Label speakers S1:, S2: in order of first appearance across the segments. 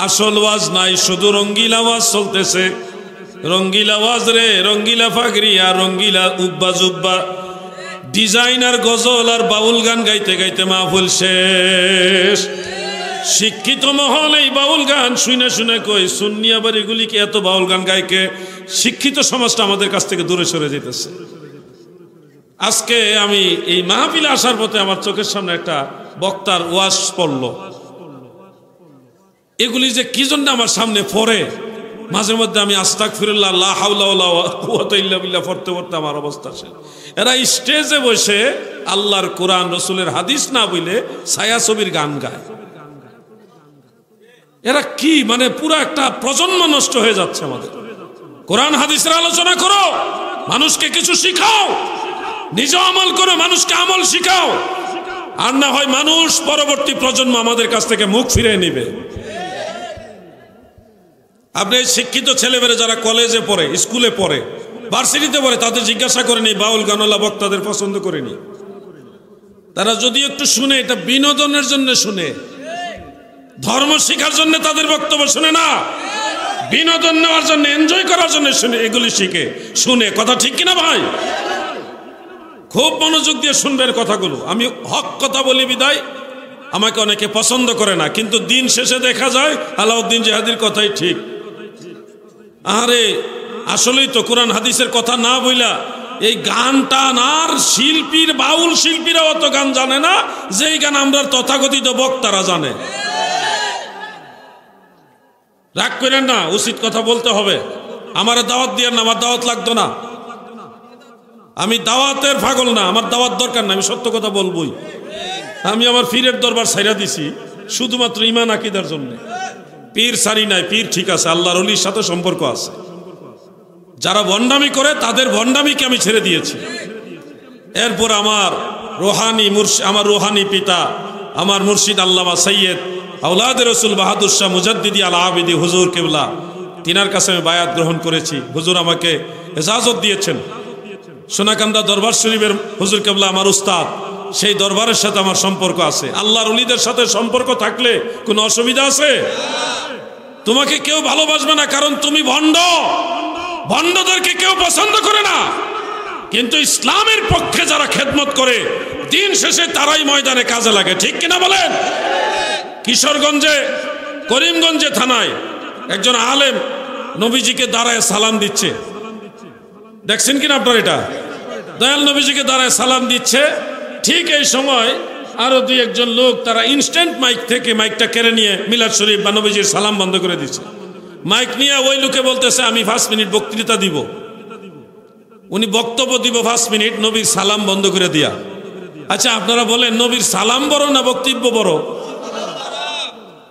S1: আসল ওয়াজ নাই, শুধু রঙ্গিলা ওয়াজ চলতেছে। রঙ্গিলা ওয়াজ রে, রঙ্গিলা ফাগরি আর রঙ্গিলা উব্বা জুব্বা, ডিজাইনার গজল আর বাউল গান গাইতে গাইতে মাহফিল শেষ। শিক্ষিত মহল এই বাউল গান শুনে শুনে কই সুন্নি আবার এগুলিকে এত বাউল গান গাইকে শিক্ষিত সমাজটা আমাদের কাছ থেকে দূরে সরে যেতেছে। আজকে আমি এই মাহফিলে আসার পথে আমার চোখের সামনে একটা বক্তার ওয়াজ পড়লো। এগুলি যে কি জন্য আমার সামনে পড়ে, মাঝে মধ্যে আমি আস্তাগফিরুল্লাহ লা হাওলা ওয়ালা কুওয়াতা ইল্লা বিল্লাহ পড়তে পড়তে আমার অবস্থা শেষ। এরা স্টেজে বসে আল্লাহর কোরআন রসুলের হাদিস না বলে ছায়াছবির গান গায়। এরা কি মানে পুরো একটা প্রজন্ম নষ্ট হয়ে যাচ্ছে আমাদের। কোরআন হাদিসের আলোচনা করো, মানুষকে কিছু শিখাও, নিজে আমল করো, মানুষকে আমল শিখাও, আর না হয় মানুষ পরবর্তী প্রজন্ম আমাদের কাছ থেকে মুখ ফিরিয়ে নিবে। আপনি শিক্ষিত ছেলেমেয়েরা যারা কলেজে পড়ে, স্কুলে পড়ে, ভার্সিটিতে পড়ে, তাদের জিজ্ঞাসা করেনি বাউল গানওয়ালা বক্তাদের পছন্দ করেনি। তারা যদি একটু শুনে এটা বিনোদনের জন্য শুনে, ধর্ম শিখার জন্য তাদের বক্তব্য শুনে না, বিনোদন নেওয়ার জন্য, এনজয় করার জন্য শুনে, এগুলি শিখে শুনে। কথা ঠিক কিনা ভাই? খুব মনোযোগ দিয়ে শুনবেন কথাগুলো। আমি হক কথা বলি বিদায় আমাকে অনেকে পছন্দ করে না, কিন্তু দিন শেষে দেখা যায় আলাউদ্দিন জিহাদির কথাই ঠিক। আরে আসলেই তো কোরআন হাদিসের কথা না বইলা এই গানটা আর শিল্পীর, বাউল শিল্পীরা অত গান জানে না যেই গান আমরা তথাকথিত বক্তারা জানে। রাগ করেন না, উচিত কথা বলতে হবে। আমার দাওয়াত দিয়ে না, আমার দাওয়াত লাগতো না, আমি দাওয়াতের পাগল না, আমার দাওয়াত দরকার না, আমি সত্য কথা বলবোই। আমি আমার পীরের দরবার ছাইরা দিছি শুধুমাত্র ঈমান আকীদার জন্য। পীর সারি নাই, পীর ঠিক আছে, আল্লাহর ওলির সাথে সম্পর্ক আছে। যারা ভণ্ডামি করে তাদের ভণ্ডামিকে আমি ছেড়ে দিয়েছি। এরপর আমার রোহানি পিতা, আমার মুর্শিদ আল্লামা সৈয়দ আওলাদ রসুল বাহাদুর শাহ মুজাদ্দিদি আল আবিদি হুজুর কেবলা, তিনার কাছে আমি বায়াত গ্রহণ করেছি। হুজুর আমাকে ইজাজত দিয়েছেন। সোনাকান্দা দরবার শরীফের হুজুর কেবলা আমার উস্তাদ, সেই দরবারের সাথে আমার সম্পর্ক আছে। আল্লাহর ওলিদের সাথে সম্পর্ক থাকলে কোনো অসুবিধা আছে? তোমাকে কেউ ভালোবাসবে না, কারণ তুমি ভণ্ড। ভণ্ডদেরকে কেউ পছন্দ করে না, কিন্তু ইসলামের পক্ষে যারা খেদমত করে দিন শেষে তারাই ময়দানে কাজে লাগে। ঠিক কিনা বলেন? কিশোরগঞ্জে, করিমগঞ্জে থানায় একজন আলেম নবীজিকে দাঁড়ায় সালাম দিচ্ছে। দেখছেন কিনা আপনার? এটা দয়াল নবীজিকে দাঁড়ায় সালাম দিচ্ছে। ঠিক এই সময় আরো দুই একজন লোক তারা ইনস্ট্যান্ট মাইক থেকে মাইকটা কেড়ে নিয়ে মিলাদ শরীফ বা নবীজির সালাম বন্ধ করে দিচ্ছে। মাইক নিয়ে ওই লোকে বলতেছে আমি 5 মিনিট বক্তৃতা দিব। উনি বক্তব্য দিব 5 মিনিট, নবীর সালাম বন্ধ করে দিয়া। আচ্ছা আপনারা বলেন নবীর সালাম বড় না বক্তব্য বড়?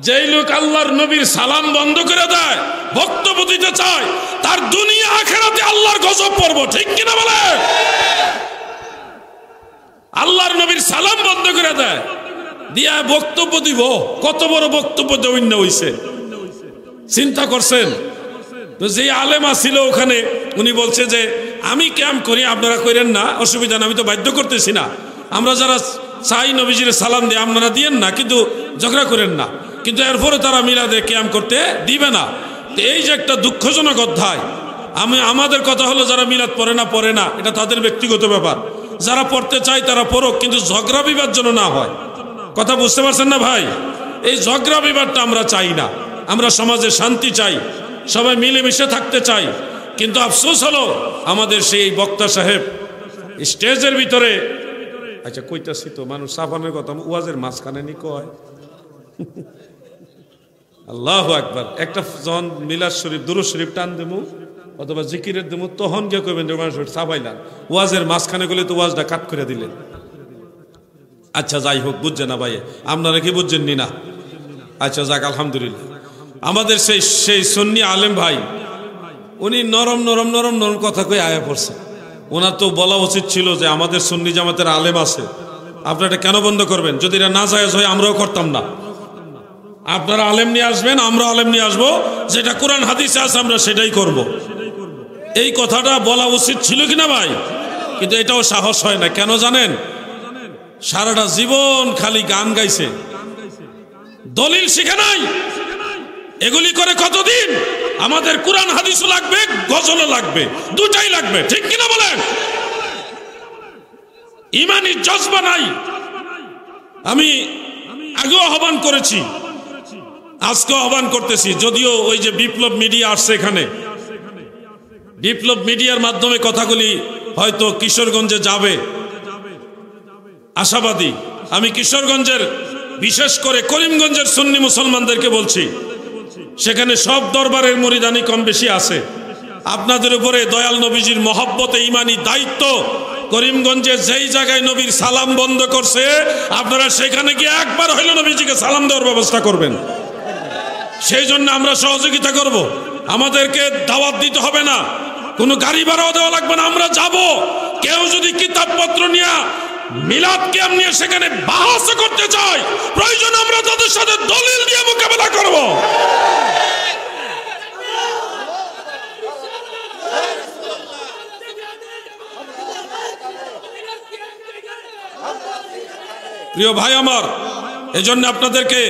S1: যেই লোক আল্লাহর নবীর সালাম বন্ধ করে দেয়, বক্তব্য দিতে চায়, তার দুনিয়া আখিরাতে আল্লাহর গজব পড়ব। ঠিক কিনা বলে? আল্লাহর নবীর সালাম বন্ধ করে দেয়, দিয়া বক্তব্য দিব, কত বড় বক্তব্য দৈন্য হইছে চিন্তা করছেন? তো যে আলেমা ছিল ওখানে, উনি বলছে যে আমি ক্যাম্প করি, আপনারা করেন না, অসুবিধা না, আমি তো বাধ্য করতেছি না। আমরা যারা চাই নবীজির সালাম দিয়ে আপনারা দিয়েন না, কিন্তু ঝগড়া করেন না। কিন্তু এরপরে তারা মিলাদে ক্যাম্প করতে দিবে না। তো এই যে একটা দুঃখজনক অধ্যায়। আমাদের কথা হলো যারা মিলাদ পড়ে না, এটা তাদের ব্যক্তিগত ব্যাপার। যারা পড়তে চায় তারা পড়ুক, কিন্তু ঝগড়া বিবাদ যেন না হয়। কথা বুঝতে পারছেন না ভাই? এই ঝগড়া বিবাদটা আমরা চাই না। আমরা সমাজে শান্তি চাই, সবাই মিলেমিশে থাকতে চাই। কিন্তু আফসোস হলো আমাদের সেই বক্তা সাহেব স্টেজের ভিতরে, আচ্ছা কইতাছি তো, মানুষ সাফানের কথা ওয়াজের মাঝখানে নি কয়। আল্লাহু আকবার। একটা যখন মিলাদ শরীফ, দুরূদ শরীফ টান দেবো অথবা জিকিরের দেবো, তখন কে কইবেন মানুষ সাফাইলাম, ওয়াজের মাঝখানে গেলে তো ওয়াজটা কাট করে দিলেন। আচ্ছা যাই হোক, বুঝছে না ভাই, আপনারা কি বুঝছেননি না? আচ্ছা যাক, আলহামদুলিল্লাহ। আমাদের সেই সুন্নি আলেম ভাই, উনি নরম নরম নরম নরম কথা কই আয়া পড়ছে। ওনার তো বলা উচিত ছিল যে আমাদের সুন্নি জামাতের আলেম আছে, আপনারা এটা কেন বন্ধ করবেন? যদি এটা না জায়েজ হয় আমরাও করতাম না। আপনারা আলেম নিয়ে আসবেন, আমরা আলেম নিয়ে আসবো, যেটা কোরআন হাদিসে আছে আমরা সেটাই করব। এই কথাটা বলা উচিত ছিল কিনা ভাই? কিন্তু এটাও সাহস হয় না। কেন জানেন? সারাটা জীবন খালি গান গাইছে, দলিল শিখে নাই। এগুলি করে কতদিন? আমাদের কোরআন হাদিসও লাগবে, গজলও লাগবে, দুটাই লাগবে, ঠিক কিনা বলেন? ইমানি জজবা নাই। আমি আগেও আহ্বান করেছি, আজকেও আহ্বান করতেছি, যদিও ওই যে বিপ্লব মিডিয়া আসছে এখানে, বিপ্লব মিডিয়ার মাধ্যমে কথাগুলি হয়তো কিশোরগঞ্জে যাবে, আশাবাদী। আমি কিশোরগঞ্জের বিশেষ করে করিমগঞ্জের সুন্নি মুসলমানদেরকে বলছি, সেখানে সব দরবারের মুরিদানি কম বেশি আছে। আপনাদের উপরে দয়াল নবীজির মহব্বতে ইমানি দায়িত্ব, করিমগঞ্জে যেই জায়গায় নবীর সালাম বন্ধ করছে, আপনারা সেখানে গিয়ে একবার হইল নবীজিকে সালাম দেওয়ার ব্যবস্থা করবেন। সেই জন্য আমরা সহযোগিতা করব। আমাদেরকে দাওয়াত দিতে হবে না, কোনো গাড়ি ভাড়াও দেওয়া লাগবে না, আমরা যাব। কেউ যদি কিতাবপত্র নিয়ে মিলাদ কিয়াম নিয়ে সেখানে বাহাস করতে চায়, প্রয়োজন আমরা তাদের সাথে দলিল দিয়ে মোকাবেলা করব। প্রিয় ভাই আমার, এজন্য আপনাদেরকে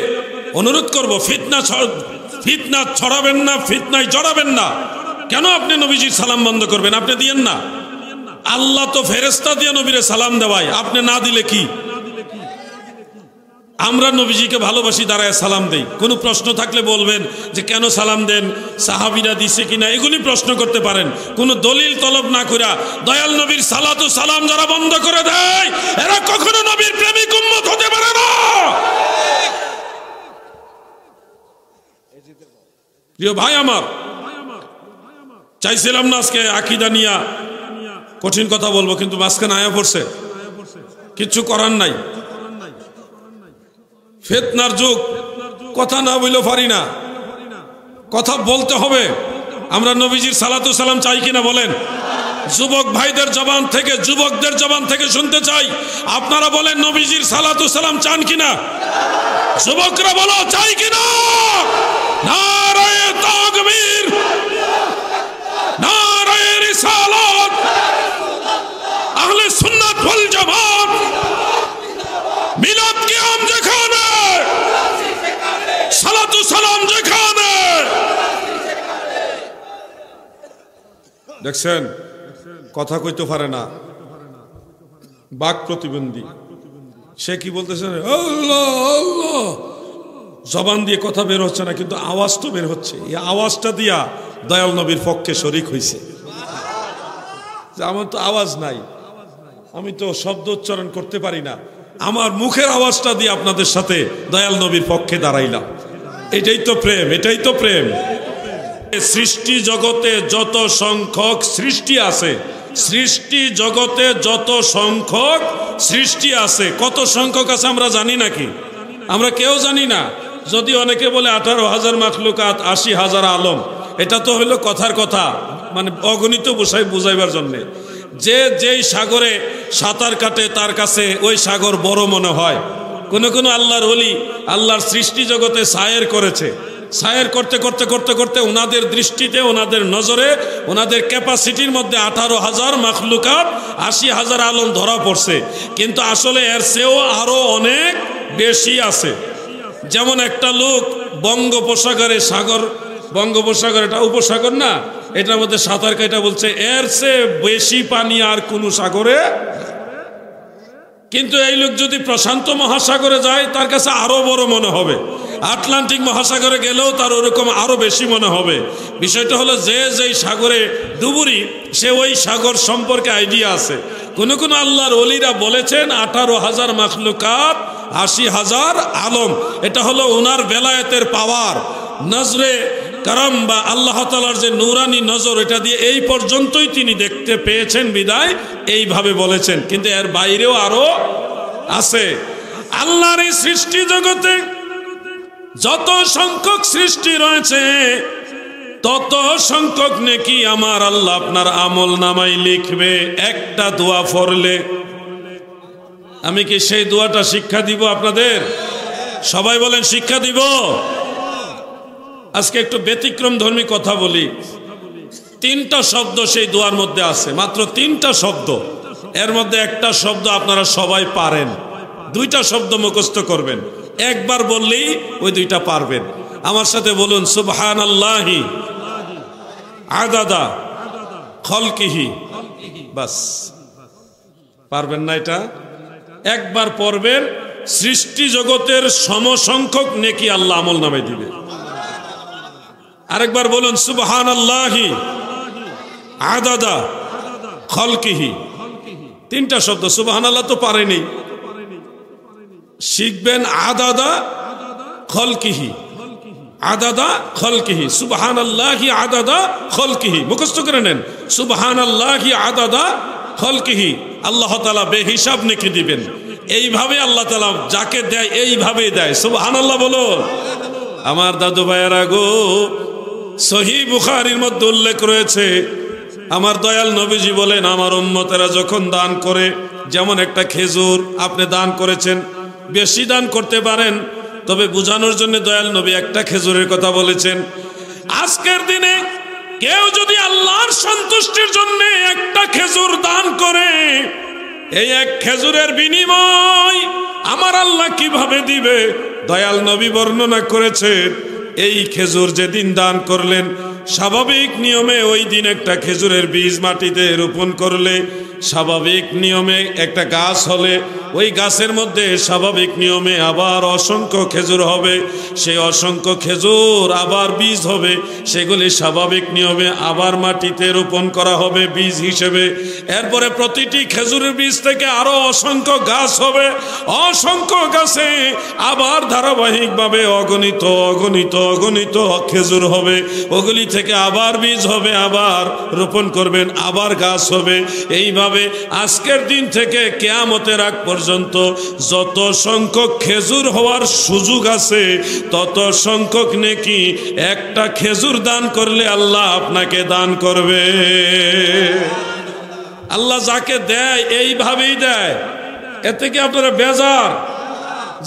S1: অনুরোধ করব, ফিতনা ছড়াবেন না, ফিতনায় জড়াবেন না। কেন আপনি নবীজির সালাম বন্ধ করবেন? আপনি দিয়েন না। আল্লাহ তো ফেরেশতা দিয়ে নবীরে সালাম দেওয়ায়, আপনি না দিলে কি? আমরা নবীজিকে ভালোবাসি, দাঁড়ায় সালাম দেই। কোনো প্রশ্ন থাকলে বলবেন যে কেন সালাম দেন, সাহাবীরা দিছে কিনা, এগুলি প্রশ্ন করতে পারেন। কোনো দলিল তলব না কইরা দয়াল নবীর সালাতু সালাম যারা বন্ধ করে দেয়, এরা কখনো নবীর প্রেমিক উম্মত হতে পারে না। প্রিয় ভাই আমার, চাইছিলাম না আজকে আকীদা নিয়া কঠিন কথা বলবো, কিন্তু মাঝখানে আয়া পড়ছে, কিচ্ছু করার নাই। ফিতনার যুগ, কথা না বললেও পারি না, কথা বলতে হবে। আমরা নবীজির সালাতু সালাম চাই কিনা বলেন? যুবক ভাইদের জবান থেকে, যুবকদের জবান থেকে শুনতে চাই, আপনারা বলেন নবীজির সালাতু সালাম চান কিনা? যুবকরা বলো, চাই কিনা? নারায়ে তাকবীর, নারায়ে রিসালাত, আহলে সুন্নাত ওয়াল জামাত, মিলাদ কিয়াম যেখানে, সালাতু সালাম যেখানে। দেখছেন, কথা কইতে পারে না, বাক প্রতিবন্ধী। সে কি বলতেছে? আল্লাহ আল্লাহ, জবান দিয়ে কথা বের হচ্ছে না, কিন্তু আওয়াজ তো বের হচ্ছে। এই আওয়াজটা দিয়া দয়াল নবীর পক্ষে শরীক হয়েছে। আমার তো আওয়াজ নাই, আমি তো শব্দ উচ্চারণ করতে পারি না, আমার মুখের আওয়াজটা দিয়ে আপনাদের সাথে দয়াল নবীর পক্ষে দাঁড়াইলাম। এটাই তো প্রেম, এটাই তো প্রেম। সৃষ্টি জগতে যত সংখ্যক সৃষ্টি আছে, সৃষ্টি জগতে যত সংখ্যক সৃষ্টি আছে, কত সংখ্যক আছে আমরা জানি নাকি? আমরা কেউ জানি না। যদি অনেকে বলে 18,000 মাখলুকাত, 80,000 আলম, এটা তো হইলো কথার কথা, মানে অগণিত বুঝাইবার জন্যে। যে যেই সাগরে সাঁতার কাটে তার কাছে ওই সাগর বড় মনে হয়। কোনো কোনো আল্লাহর ওলি আল্লাহর সৃষ্টি জগতে সায়ের করেছে, সায়ের করতে করতে করতে করতে ওনাদের দৃষ্টিতে, ওনাদের নজরে, ওনাদের ক্যাপাসিটির মধ্যে 18,000 মাখলুকাত, 80,000 আলম ধরা পড়ছে। কিন্তু আসলে এর চেয়েও আরো অনেক বেশি আছে। যেমন একটা লোক বঙ্গোপসাগরে, সাগর বঙ্গোপসাগর এটা উপসাগর না, এটার মধ্যে সাঁতার কাটা বলছে এর চেয়ে বেশি পানি আর কোন সাগরে। কিন্তু এই লোক যদি প্রশান্ত মহাসাগরে যায় তার কাছে আরো বড় মনে হবে, আটলান্টিক মহাসাগরে গেলেও তার ওরকম আরো বেশি মনে হবে। বিষয়টা হলো যে যেই সাগরে ডুবুরি সে ওই সাগর সম্পর্কে আইডিয়া আছে। কোন কোন আল্লাহর ওলিরা বলেছেন 18,000 মাখলুকাত, 80,000 আলম। এটা হলো ওনার বেলায়েতের পাওয়ার, নজরে কারাম বা আল্লাহ তাআলার যে নূরানি নজর, এটা দিয়ে এই পর্যন্তই তিনি দেখতে পেয়েছেন বিদায় এইভাবে বলেছেন। কিন্তু এর বাইরেও আরো আছে। আল্লাহর এই সৃষ্টি জগতে যত সংখ্যক সৃষ্টি রয়েছে তত সংখ্যক নেকি আমার আল্লাহ আপনার আমল নামায় লিখবে একটা দোয়া পড়লে। আমি কি সেই দোয়াটা শিক্ষা দিব আপনাদের? সবাই বলেন শিক্ষা দিব। আজকে একটু ব্যতিক্রম ধর্মী কথা বলি। 3টা শব্দ সেই দোয়ার মধ্যে আছে, মাত্র 3টা শব্দ। এর মধ্যে একটা শব্দ আপনারা সবাই পারেন, 2টা শব্দ মুখস্থ করবেন, একবার বললেই ওই 2টা পারবেন। আমার সাথে বলুন সুবহানাল্লাহি আদাদা খলকিহি। বাস, পারবেন না এটা? একবার পড়বেন, সৃষ্টি জগতের সমসংখ্যক নেকি আল্লাহ আমল নামে দিবে। আরেকবার বলুন সুবহানাল্লাহি আদাদা খলকিহি। তিনটা শব্দ, সুবহানাল্লাহ তো পারেনি, শিখবেন আদাদা খলকিহি, আদাদা খলকিহি, সুবহানাল্লাহি আদাদা খলকিহি, মুখস্থ করে নেন। সুবহানাল্লাহি আদাদা খলকিহি, আল্লাহ তাআলা বেহিসাব নেকি দিবেন। এইভাবে আল্লাহ তাআলা যাকে দেয় এইভাবেই দেয়। সুবহানাল্লাহ বলুন। আমার দাদু ভাইয়েরা গো, সহিহ বুখারীর মধ্যে উল্লেখ রয়েছে, আমার দয়াল নবীজি বলেন, আমার উম্মতেরা যখন দান করে, যেমন একটা খেজুর আপনি দান করেছেন, বেশি দান করতে পারেন, তবে বোঝানোর জন্য দয়াল নবী একটা খেজুরের কথা বলেছেন। আজকের দিনে কেউ যদি আল্লাহর সন্তুষ্টির জন্য একটা খেজুর দান করে, এই এক খেজুরের বিনিময় আমার আল্লাহ কিভাবে দিবে, দয়াল নবী বর্ণনা করেছেন। এই খেজুর যেদিন দান করলেন, স্বাভাবিক নিয়মে ওই দিন একটা খেজুরের বীজ মাটিতে রোপণ করলে, স্বাভাবিক নিয়মে একটা গাছ হলে, ওই গাছের মধ্যে স্বাভাবিক নিয়মে আবার অসংখ্য খেজুর হবে, সেই অসংখ্য খেজুর আবার বীজ হবে, সেগুলি স্বাভাবিক নিয়মে আবার মাটিতে রোপণ করা হবে বীজ হিসেবে। এরপরে প্রতিটি খেজুরের বীজ থেকে আরো অসংখ্য গাছ হবে, অসংখ্য গাছে আবার ধারাবাহিকভাবে অগণিত অগণিত অগণিত খেজুর হবে, ওগুলি থেকে আবার বীজ হবে, আবার রোপণ করবেন, আবার গাছ হবে। এইভাবে আজকের দিন থেকে কিয়ামতের আগ পর্যন্ত যত সংখ্যক খেজুর হওয়ার সুযোগ আছে, তত সংখ্যক নেকি একটা খেজুর দান করলে আল্লাহ আপনাকে দান করবে। আল্লাহ যাকে দেয় এইভাবেই দেয়, এতে কি আপনারা বেজার?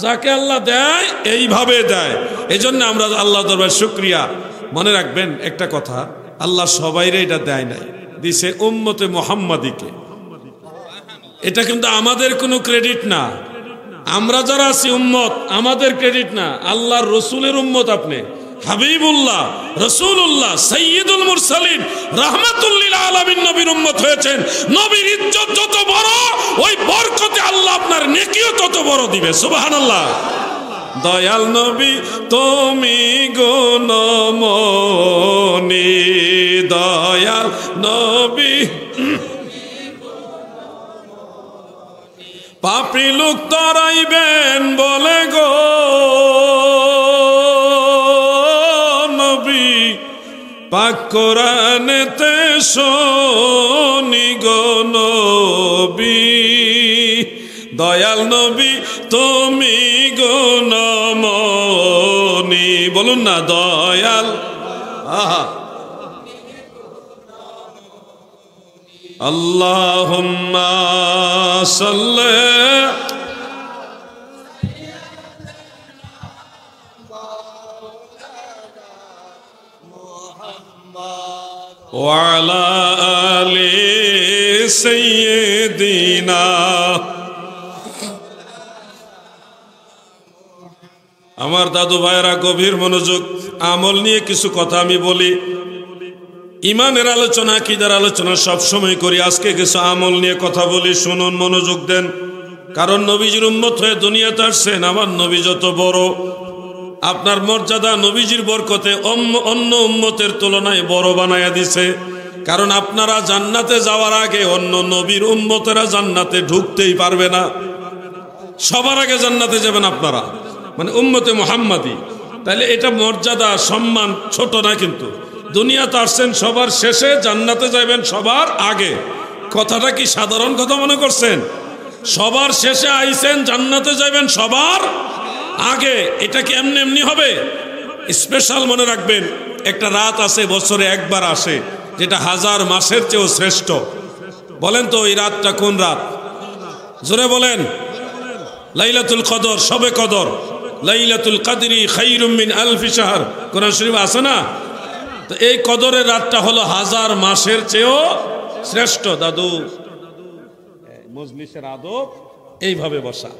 S1: যাকে আল্লাহ দেয় এইভাবে দেয়। এই জন্য আমরা আল্লাহ দরবার শুকরিয়া। মনে রাখবেন একটা কথা, আল্লাহ সবাইরে এটা দেয় নাই, দিছে উম্মতে মুহাম্মাদিকে। এটা কিন্তু আমাদের কোনো ক্রেডিট না, আমরা যারা আছি উম্মত, আমাদের ক্রেডিট না, আল্লাহর রসুলের উম্মত। আপনি হাবিবুল্লাহ রাসূলুল্লাহ সাইয়্যিদুল মুরসালিন রাহমাতুল লিল আলামিন নবীর উম্মত হয়েছেন। নবীর ইজ্জত যত বড়, ওই বরকতে আল্লাহ আপনার নেকিও তত বড় দিবে। সুবহানাল্লাহ। দয়াল নবী তুমি গুণমণি, দয়াল নবী পাপী লোক তরাইবেন বলে গো নবী, পাক কোরআনেতে শুনি গো নবী। দয়াল নবী তুমি গুণমণি, বলুন না দয়াল। আহা, আল্লাহুম্মা সাল্লি ওয়া আলা আলি সাইয়্যিদিনা। আমার দাদু ভাইরা গভীর মনোযোগ, আমল নিয়ে কিছু কথা আমি বলি। ইমানের আলোচনা, আকীদার আলোচনা সবসময় করি, আজকে কিছু আমল নিয়ে কথা বলি, শুনুন, মনোযোগ দেন। কারণ নবীজির উম্মত হয়ে দুনিয়াতে আসছেন, আমার নবী যত বড়, আপনার মর্যাদা নবীজির বরকতে অন্য উম্মতের তুলনায় বড় বানায়া দিছে। কারণ আপনারা জান্নাতে যাওয়ার আগে অন্য নবীর উম্মতেরা জান্নাতে ঢুকতেই পারবে না। সবার আগে জান্নাতে যাবেন আপনারা, মানে উম্মতে মুহাম্মাদি। তাহলে এটা মর্যাদা, সম্মান ছোট না। কিন্তু দুনিয়াতে আসছেন সবার শেষে, জান্নাতে যাবেন সবার আগে। কথাটা কি সাধারণ কথা মনে করছেন? সবার শেষে আইছেন, জান্নাতে যাবেন সবার আগে। এটা কি এমনি এমনি হবে? স্পেশাল মনে রাখবেন, একটা রাত আছে বছরে একবার আসে, যেটা 1000 মাসের চেয়েও শ্রেষ্ঠ। বলেন তো এই রাতটা কোন রাত? জোরে বলেন। লাইলাতুল কদর, শবে কদর। লাইলাতুল কদরি খায়রুম মিন আলফি শাহর, কোরআন শরীফ আছে না? তো এই কদরের রাতটা হলো 1000 মাসের চেয়েও শ্রেষ্ঠ। দাদু, মজলিসের আদব এইভাবে বসা।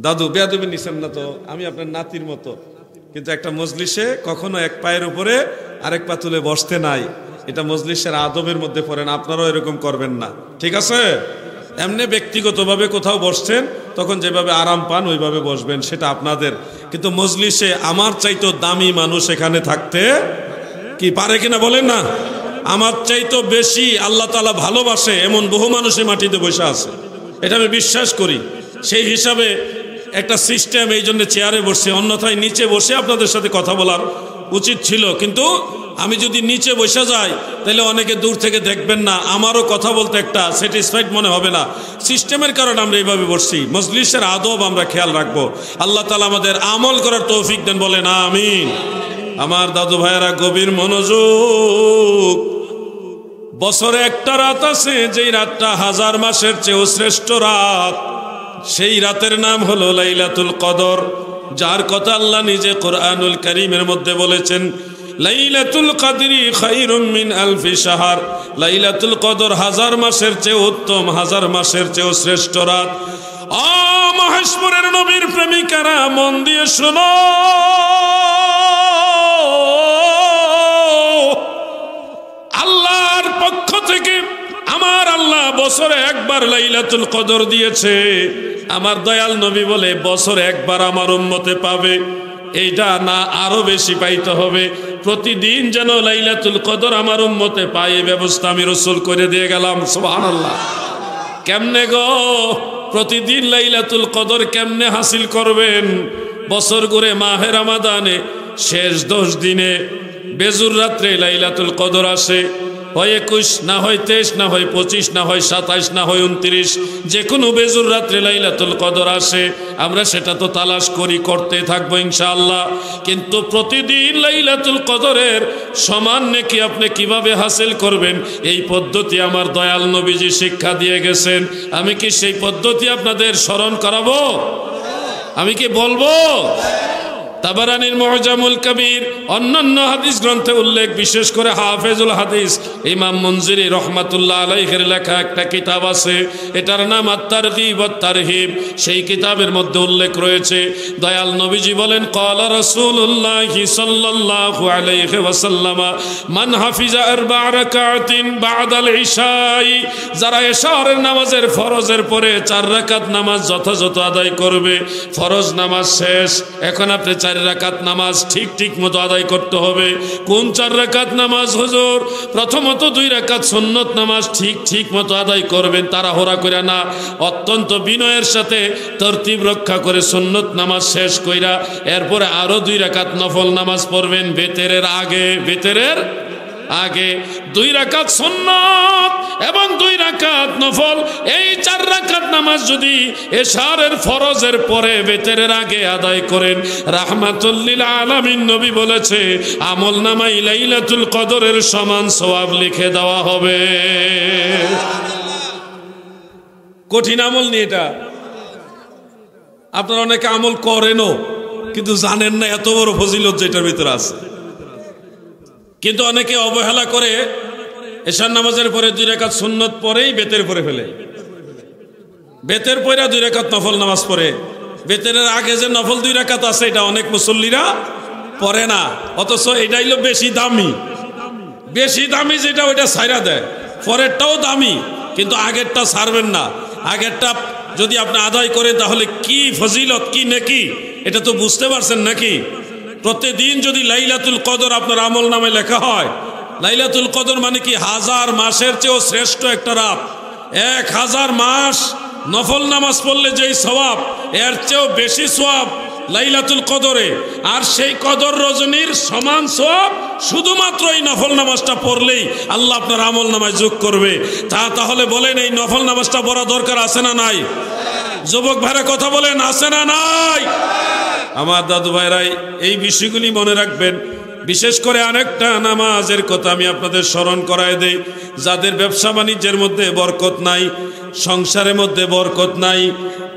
S1: দাদু বেয়াদবি নিছেন না তো? আমি আপনার নাতির মতো, কিন্তু একটা মজলিসে কখনো এক পায়ের উপরে আরেক পা তুলে বসতে নাই, এটা মজলিসের আদবের মধ্যে পড়েন, আপনারাও এরকম করবেন না, ঠিক আছে? এমনি ব্যক্তিগতভাবে কোথাও বসছেন তখন যেভাবে আরাম পান ওইভাবে বসবেন, সেটা আপনাদের। কিন্তু মজলিসে আমার চাইতো দামি মানুষ এখানে থাকতে কি পারে কিনা বলেন না? আমার চাইতো বেশি আল্লাহ তাআলা ভালোবাসে এমন বহু মানুষে মাটিতে বসে আছে, এটা আমি বিশ্বাস করি। সেই হিসাবে একটা সিস্টেম, এই জন্য চেয়ারে বসে, অন্যথায় নিচে বসে আপনাদের সাথে কথা বলার উচিত ছিল। কিন্তু আমি যদি নিচে বসে যাই তাহলে অনেকে দূর থেকে দেখবেন না, আমারও কথা বলতে একটা স্যাটিসফাইড মনে হবে না। সিস্টেমের কারণে আমরা এইভাবে বসছি। মজলিসের আদব আমরা খেয়াল রাখবো। আল্লাহ তাআলা আমাদের আমল করার তৌফিক দেন, বলেন আমিন। আমার দাদু ভাইয়েরা গভীর মনোযোগ। বছরে একটা রাত আছে যেই রাতটা হাজার মাসের চেয়েও শ্রেষ্ঠ রাত, সেই রাতের নাম হলো লাইলাতুল কদর, যার কথা আল্লাহ নিজে কোরআনুল কারীমের মধ্যে বলেছেন, লাইলাতুল কদরি খায়রুম মিন আলফি শাহর। লাইলাতুল কদর হাজার মাসের চেয়ে উত্তম, হাজার মাসের চেয়েও শ্রেষ্ঠ রাত। ও মহেশপুরের নবীর প্রেমিকারা, মন দিয়ে শোনো, আল্লাহর পক্ষ থেকে আমার আল্লাহ বছরে একবার লাইলাতুল কদর দিয়েছে। আমার দয়াল নবী বলে বছরে একবার আমার উম্মতে পাবে, এইটা না আরো বেশি পাইতে হবে। প্রতিদিন যেন লাইলাতুল কদর আমার উম্মতে পায়, এই ব্যবস্থা আমি রাসূল করে দিয়ে গেলাম। সুবহানাল্লাহ। কেমনে গো প্রতিদিন লাইলাতুল কদর কেমনে হাসিল করবেন? বছর ঘুরে মাহে রমাদানে শেষ 10 দিনে বেজুর রাত্রে লাইলাতুল কদর আসে। হয় 21, না হয় 23, না হয় 25, না হয় 27, না হয় 29, যে কোনো বেজুর রাত্রে লাইলাতুল কদর আসে। আমরা সেটা তো তালাশ করি, করতে থাকবো ইনশাআল্লাহ। কিন্তু প্রতিদিন লাইলাতুল কদরের সমান নেকি আপনি কিভাবে হাসিল করবেন, এই পদ্ধতি আমার দয়াল নবীজি শিক্ষা দিয়ে গেছেন। আমি কি সেই পদ্ধতি আপনাদের স্মরণ করাবো? আমি কি বলবো? তাবারানির মুআজামুল কবির, অন্যান্য হাদিস গ্রন্থে উল্লেখ, বিশেষ করে হাফেজুল হাদিস ইমাম মুনজিরি রহমাতুল্লাহ আলাইহির লেখা একটা কিতাব আছে, এটার নাম আত-তারগীব ওয়াত তারহিব। সেই কিতাবের মধ্যে উল্লেখ রয়েছে, দয়াল নবীজি বলেন, ক্বালা রাসূলুল্লাহি সাল্লাল্লাহু আলাইহি ওয়াসাল্লাম, মান হাফিজা আরবা রাকাতিন বাদাল ইশাই, যারা এশার নামাজের ফরজের পরে 4 রাকাত নামাজ যথাযথ আদায় করবে। ফরজ নামাজ শেষ, এখন আপনি 4 রাকাত নামাজ ঠিক মতো আদায় করতে হবে। কোন 4 রাকাত নামাজ হুজুর? প্রথমত 2 রাকাত সুন্নত নামাজ ঠিক মতো আদায় করবেন, তাড়াহুড়া করে না, অত্যন্ত বিনয়ের সাথে তরতিব রক্ষা করে সুন্নত নামাজ শেষ কইরা এরপরে আরো 2 রাকাত নফল নামাজ পড়বেন বেতেরের আগে। বেতেরের আগে 2 রাকাত সুন্নাত এবং 2 রাকাত নফল, এই 4 রাকাত নামাজ যদি এশারের ফরজের পরে বেতেরের আগে আদায় করেন, রাহমাতুল লিল আলামিন নবী বলেছে আমল নামায় লাইলাতুল কদরের সমান সওয়াব লিখে দেওয়া হবে। কঠিন আমল নিয়ে এটা, আপনারা অনেকে আমল করেনও কিন্তু জানেন না এত বড় ফজিলত যেটার ভিতরে আছে। কিন্তু অনেকে অবহেলা করে, এশার নামাজের পরে 2 রাকাত সুন্নত পরেই বেতের পরে ফেলে, বেতের পরে 2 রাকাত নফল নামাজ পড়ে। বেতেরের আগে যে নফল 2 রাকাত আছে এটা অনেক মুসল্লিরা পড়ে না, অথচ এটাই হলো বেশি দামি যেটা ওইটা ছাইরা দেয়। পরেরটাও দামি কিন্তু আগেরটা ছাড়বেন না। আগেরটা যদি আপনি আদায় করেন তাহলে কি ফজিলত, কি নেকি, এটা তো বুঝতে পারছেন নাকি? প্রতিদিন যদি লাইলাতুল কদর আপনার আমল নামে লেখা হয়, লাইলাতুল কদর মানে কি 1000 মাসের চেয়েও শ্রেষ্ঠ একটা রাত। 1000 মাস নফল নামাজ পড়লে যেই সওয়াব, এর চেয়েও বেশি সওয়াব লাইলাতুল কদরে। আর সেই কদর রজনীর সমান সওয়াব শুধুমাত্র এই নফল নামাজটা পড়লেই আল্লাহ আপনার আমল নামায় যোগ করবে। তাহলে বলেন এই নফল নামাজটা পড়া দরকার আছে না নাই? যুবক ভাইরা কথা বলেন, আছে না নাই? আমার দাদু ভাইরাই এই বিষয়গুলি মনে রাখবেন। বিশেষ করে আরেকটা নামাজের কথা আমি আপনাদের স্মরণ করায় দেই। যাদের ব্যবসা বাণিজ্যের মধ্যে বরকত নাই, সংসারের মধ্যে বরকত নাই,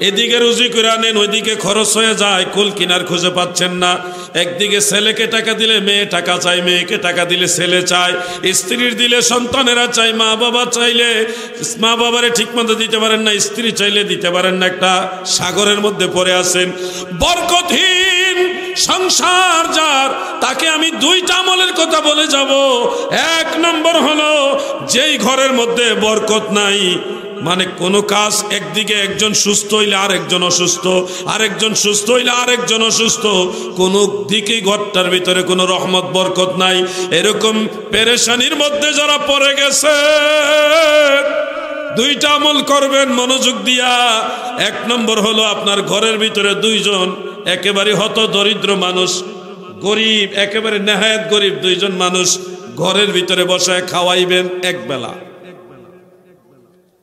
S1: এদিকে রুজি করে আনেন, ওইদিকে খরচ হয়ে যায়, কুল কিনার খুঁজে পাচ্ছেন না। একদিকে ছেলেকে টাকা দিলে মেয়ে টাকা চায়, মেয়েকে টাকা দিলে ছেলে চায়, স্ত্রীর দিলে সন্তানেরা চায়, মা বাবা চাইলে মা বাবারে ঠিক মতো দিতে পারেন না, স্ত্রী চাইলে দিতে পারেন না। একটা সাগরের মধ্যে পড়ে আছেন, বরকতহীন সংসার যার, তাকে আমি দুইটা আমলের কথা বলে যাব। এক নম্বর হলো যেই ঘরের মধ্যে বরকত নাই, মানে কোনো কাজ একদিকে একজন সুস্থ হইলে আরেকজন অসুস্থ, আরেকজন সুস্থ হইলে আরেকজন অসুস্থ, কোনো দিকেই ঘরটার ভিতরে কোনো রহমত বরকত নাই, এরকম পেরেশানির মধ্যে যারা পড়ে গেছে, দুইটা আমল করবেন মনোযোগ দিয়া। এক নম্বর হলো আপনার ঘরের ভিতরে দুইজন একেবারে হত দরিদ্র মানুষ, গরিব, একেবারে নেহায়েত গরিব দুইজন মানুষ ঘরের ভিতরে বসায় খাওয়াইবেন এক বেলা।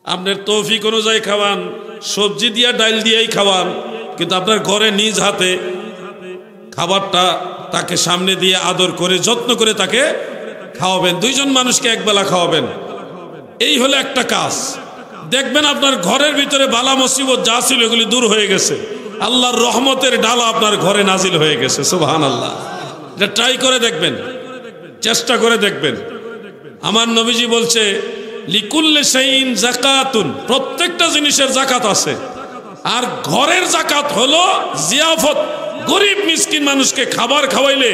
S1: আপনার তৌফিক অনুযায়ী খাওয়ান, সবজি দিয়া ডাল দিয়েই খাওয়ান, কিন্তু আপনার ঘরে নিজ হাতে খাবারটা তাকে সামনে দিয়ে আদর করে যত্ন করে তাকে খাওয়াবেন। দুইজন মানুষকে একবেলা খাওয়াবেন, এই হলো একটা কাজ। দেখবেন আপনার ঘরের ভিতরে বালা মুসিবত যা ছিল এগুলি দূর হয়ে গেছে, আল্লাহর রহমতের ডালা আপনার ঘরে নাজিল হয়ে গেছে। সুবহানাল্লাহ। এটা ট্রাই করে দেখবেন, চেষ্টা করে দেখবেন। আমার নবীজি বলছে লিকুল্লি শাইইন যাকাতুন, প্রত্যেকটা জিনিসের যাকাত আছে। আর ঘরের যাকাত হলো জিয়াফত, গরিব মিসকিন মানুষকে খাবার খাওয়াইলে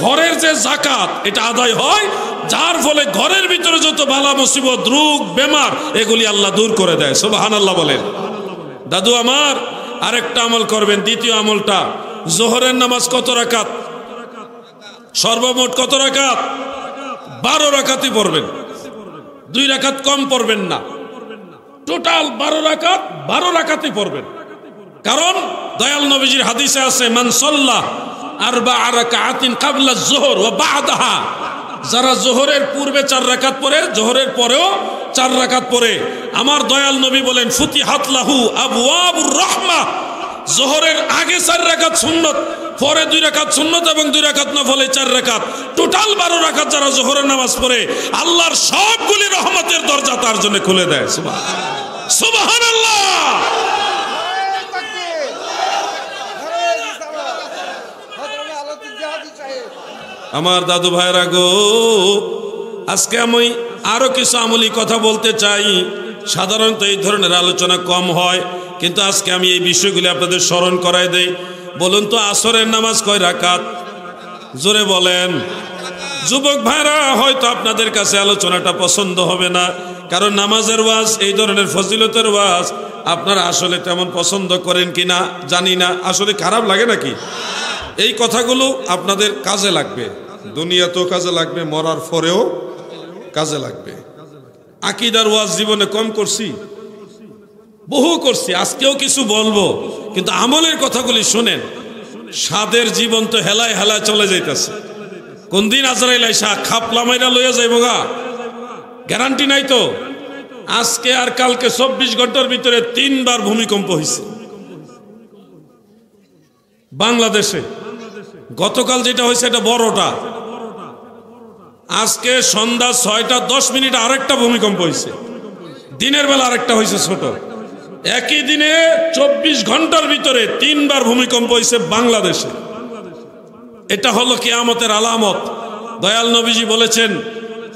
S1: ঘরের যে যাকাত এটা আদায় হয়, যার ফলে ঘরের ভিতরে যত বালা মুসিবত, রোগ বেমার এগুলি আল্লাহ দূর করে দেয়। সুবহানাল্লাহ বলেন। দাদু আমার আরেকটা আমল করবেন, দ্বিতীয় আমলটা, জোহরের নামাজ কত রাকাত? সর্বমোট কত রাকাত? 12 রাকাতই পড়বেন, 2 রাকাত কম পড়বেন না, টোটাল 12 রাকাত, 12 রাকাতই পড়বেন। কারণ দয়াল নবীজির হাদিসে আছে মান সাল্লা 4 রাকাতিন ক্বাবলা যুহর ওয়া বা'দাহা, যারা জোহরের পূর্বে 4 রাকাত পড়ে, জোহরের পরেও 4 রাকাত পড়ে, আমার দয়াল নবী বলেন ফুতিহাত লাহু আবওয়াবুর রাহমাহ, জোহরের আগে 4 রাকাত সুন্নত, পরে 2 রাকাত সুন্নত এবং 2 রাকাত নফলে 4 রাকাত, টোটাল 12 রাকাত যারা জোহরের নামাজ পড়ে, আল্লাহর সবগুলি রহমতের দরজা তার জন্য খুলে দেয়। সুবহানাল্লাহ। আমার দাদু ভাইরা গো, আজকে আমি আরো কিছু আমলি কথা বলতে চাই। সাধারণত এই ধরনের আলোচনা কম হয়, কিন্তু আজকে আমি এই বিষয়গুলি আপনাদের স্মরণ করাই দেই। বলুন তো আসরের নামাজ কয় রাকাত? জোরে বলেন। যুবক ভাইরা, হয়তো আপনাদের কাছে আলোচনাটা পছন্দ হবে না, কারণ নামাজের ওয়াজ, এই ধরনের ফজিলতের ওয়াজ আপনারা আসলে তেমন পছন্দ করেন কিনা জানি না। আসলে খারাপ লাগে নাকি? এই কথাগুলো আপনাদের কাজে লাগবে, দুনিয়াতেও কাজে লাগবে, মরার পরেও কাজে লাগবে। আকীদার ওয়াজ জীবনে কম করছি, বহু করছি, আজকেও কিছু বলবো, কিন্তু আমলের কথাগুলি শুনেন। সাদের জীবন তো হেলায় হেলায় চলে যাইতেছে, কোন দিন আজরাইল আইসা খাপলা মাইরা লইয়া যাইবো গা, গ্যারান্টি নাই তো। আজকে আর কালকে 24 ঘন্টার ভিতরে 3 বার ভূমিকম্প হয়েছে বাংলাদেশে। গতকাল যেটা হয়েছে এটা বড়টা, আজকে সন্ধ্যা 6:10 আরেকটা ভূমিকম্প হয়েছে, দিনের বেলা আরেকটা হয়েছে ছোট। একই দিনে 24 ঘন্টার ভিতরে 3 বার ভূমিকম্প হয়েছে বাংলাদেশে। এটা হলো কিয়ামতের আলামত। দয়াল নবীজি বলেছেন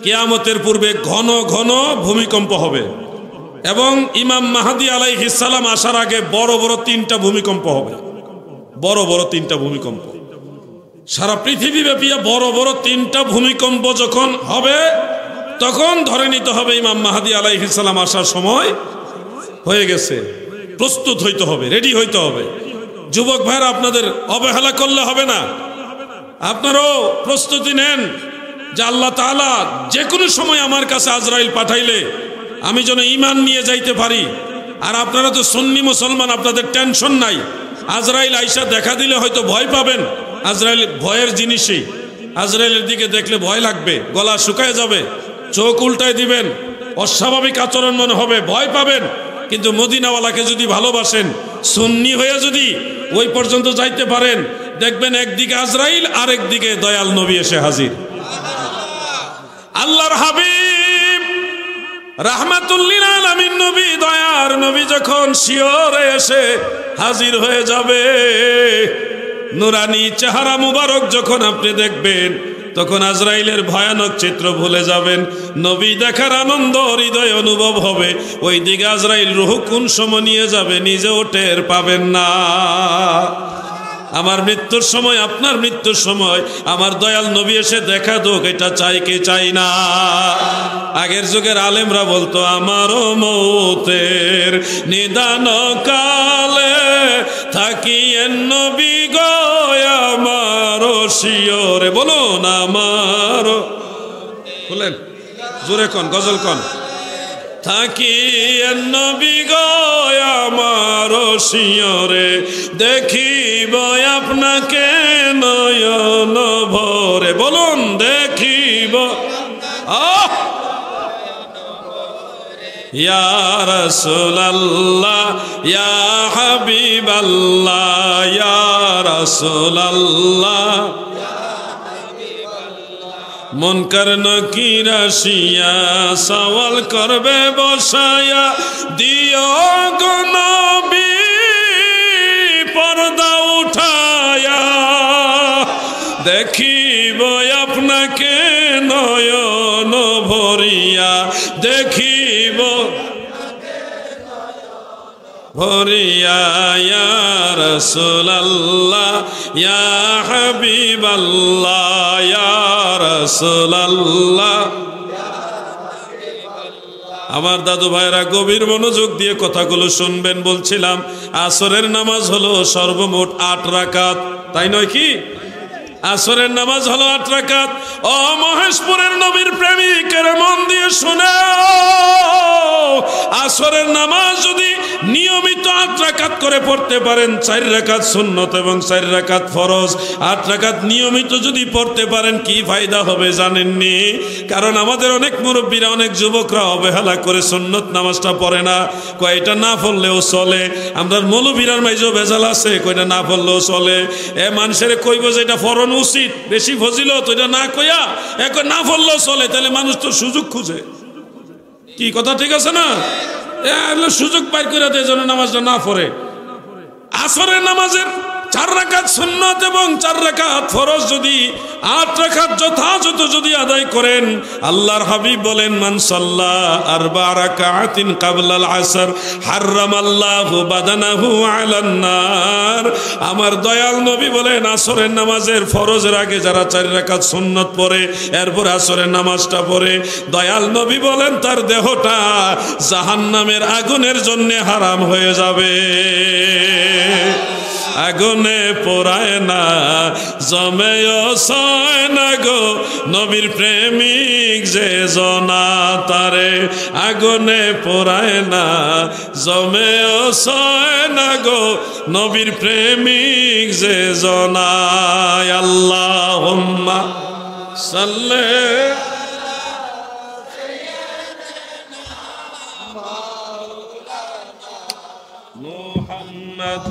S1: কিয়ামতের পূর্বে ঘন ঘন ভূমিকম্প হবে, এবং ইমাম মাহদী আলাইহিস সালাম আসার আগে বড় বড় 3টা ভূমিকম্প হবে। বড় বড় 3টা ভূমিকম্প, সারা পৃথিবী ব্যাপী বড় বড় 3টা ভূমিকম্প যখন হবে, তখন ধরে নিতে হবে ইমাম মাহদী আলাইহিস সালাম আসার সময় হয়ে গেছে। প্রস্তুত হইতে হবে, রেডি হইতে হবে। যুবক ভাইরা, আপনাদের অবহেলা করলে হবে না, আপনারাও প্রস্তুতি নেন যে আল্লাহ তাআলা যে কোনো সময় আমার কাছে আজরাইল পাঠাইলে আমি যেন ঈমান নিয়ে যাইতে পারি। আর আপনারা তো সুন্নি মুসলমান, আপনাদের টেনশন নাই। আজরাইল আইসা দেখা দিলে হয়তো ভয় পাবেন, আজরাইল ভয়ের জিনিসই। আজরাইলের দিকে দেখলে ভয় লাগবে, গলা শুকায় যাবে, চোখ উল্টায় দিবেন, অস্বাভাবিক আচরণ মনে হবে, ভয় পাবেন। কিন্তু মদিনাওয়ালাকে যদি ভালোবাসেন, সুন্নি হয়ে যদি ওই পর্যন্ত যাইতে পারেন, দেখবেন একদিকে আজরাইল, আরেক দিকে দয়াল নবী এসে হাজির। আল্লাহর হাবিব রাহমাতুল লিল আলামিন নবী, দয়ার নবী যখন শিয়রে এসে হাজির হয়ে যাবে, নুরানি চেহারা মুবারক যখন আপনি দেখবেন, তখন আজরাইলের ভয়ানক চিত্র ভুলে যাবেন। নবী দেখার আনন্দ হৃদয় অনুভব হবে। ওই দিকে আজরাইল রূহ কোন সময় নিয়ে যাবে নিজেও টের পাবেন না। আমার মৃত্যুর সময়, আপনার মৃত্যুর সময় আমার দয়াল নবী এসে দেখা দোক, এটা চাই কে চাই না? আগের যুগের আলেমরা বলতো আমারও মৌতের নিদান কালে থাকিয়েন নবী গো আমারও শিয়রে। বলুন আমারও, বলেন জোরে কন, গজল কন। থাকিয়েন নবী গো আমারও শিয়রে দেখিব আপনাকে নয়ন ভরে। বলুন দেখিব। ইয়া রাসূলুল্লাহ ইয়া হাবিবাল্লাহ ইয়া রাসূলুল্লাহ মুনকার নাকির আসিয়া সওয়াল করবে বসায়া দিও গো নবী পর্দা উঠায়া দেখিব আপনাকে নয়ন ভরিয়া দেখিব ভরিয়া ইয়া রাসূলুল্লাহ ইয়া হাবিবাল্লাহ ইয়া রাসূলুল্লাহ। আমার দাদু ভাইরা গভীর মনোযোগ দিয়ে কথাগুলো শুনবেন। বলছিলাম আসরের নামাজ হলো সর্বমোট 8 রাকাত, তাই নয় কি? আসরের নামাজ হলো 8 রাকাত। ও মহেশপুরের নবীর প্রেমিকের মন দিয়ে শুনে, আসরের নামাজ যদি নিয়মিত 8 রাকাত করে পড়তে পারেন, 4 রাকাত সুন্নত এবং 4 রাকাত ফরজ, 8 রাকাত নিয়মিত যদি পড়তে পারেন কি ফায়দা হবে জানেননি? কারণ আমাদের অনেক মুরব্বীরা, অনেক যুবকরা অবহেলা করে সুন্নত নামাজটা পড়ে না, কয়টা না পড়লেও চলে। আমরা মৌলবীরার মাঝেও ভেজাল আছে, কয়টা না পড়লেও চলে। এ মানুষের কইব যে এটা ফরন উচিত, বেশি ফজিলত, ওইটা না কইয়া এখন না পড়লেও চলে, তাহলে মানুষ তো সুযোগ খুঁজে। কি কথা ঠিক আছে না? সুযোগ পাই করে দেয় যেন নামাজটা না পড়ে। আসরের নামাজের 4 রাকাত সুন্নত এবং 4 রাকাত ফরজ যদি 8 রাকাত যথাযথ যদি আদায় করেন, আল্লাহর হাবিব বলেন মান সাল্লা 4 রাকাতিন ক্বাবলাল আসর হারামাল্লাহু বাদানাহু আলান নার। আমার দয়াল নবী বলেন আসরের নামাজের ফরজের আগে যারা 4 রাকাত সুন্নত পড়ে এরপর আসরের নামাজটা পড়ে, দয়াল নবী বলেন তার দেহটা জাহান্নামের আগুনের জন্য হারাম হয়ে যাবে। আগুনে পোড়ায় না জমেও সয় না গো নবীর প্রেমিক যে জনা তারে, আগুনে পোড়ায় না জমেও সয় না গো নবীর প্রেমিক যে জনা। আল্লাহুম্মা সাল্লি মুহাম্মাদ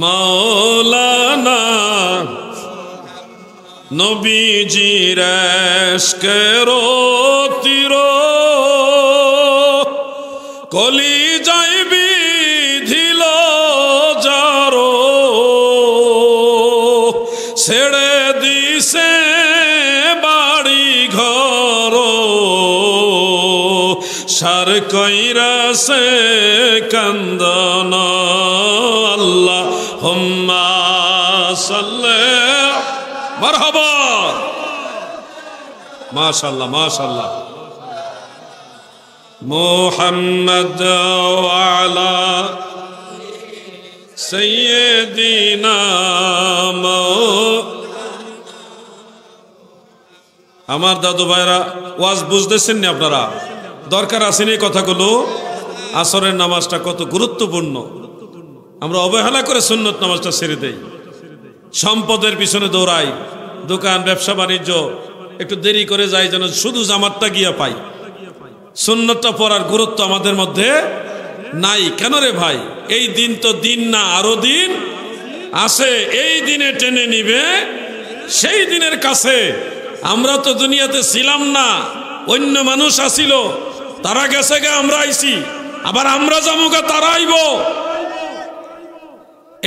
S1: মৌলানা নবীজির ইশকের তীর কলিজায় বিধিল যারো, ছেড়ে দিছে বাড়ি ঘর সার কইরাছে কান্দন। আল্লাহুম্মা সাল্লি মারহাবা। মাশাআল্লাহ মাশাআল্লাহ। মুহাম্মদ ওয়া আলা সাইয়্যিদিনা। আমার দাদু ভাইরা ওয়াজ বুঝতেছেন না আপনারা? দরকার আছে না কথাগুলো? আসরের নামাজটা কত গুরুত্বপূর্ণ। আমরা অবহেলা করে সুন্নত নামাজটা ছেড়ে দেই, সম্পদের পিছনে দৌড়াই, দোকান ব্যবসা বাণিজ্য একটু দেরি করে যাই যেন শুধু জামাতটা গিয়া পাই। সুন্নতটা পড়ার গুরুত্ব আমাদের মধ্যে নাই কেন রে ভাই? এই দিন তো দিন না, আরো দিন আছে। এই দিনে টেনে নিবে সেই দিনের কাছে। আমরা তো দুনিয়াতে ছিলাম না, অন্য মানুষ আসিল, তারা গেছে গে, আমরা আইছি, আবার আমরা যামুগা, তারা আইব।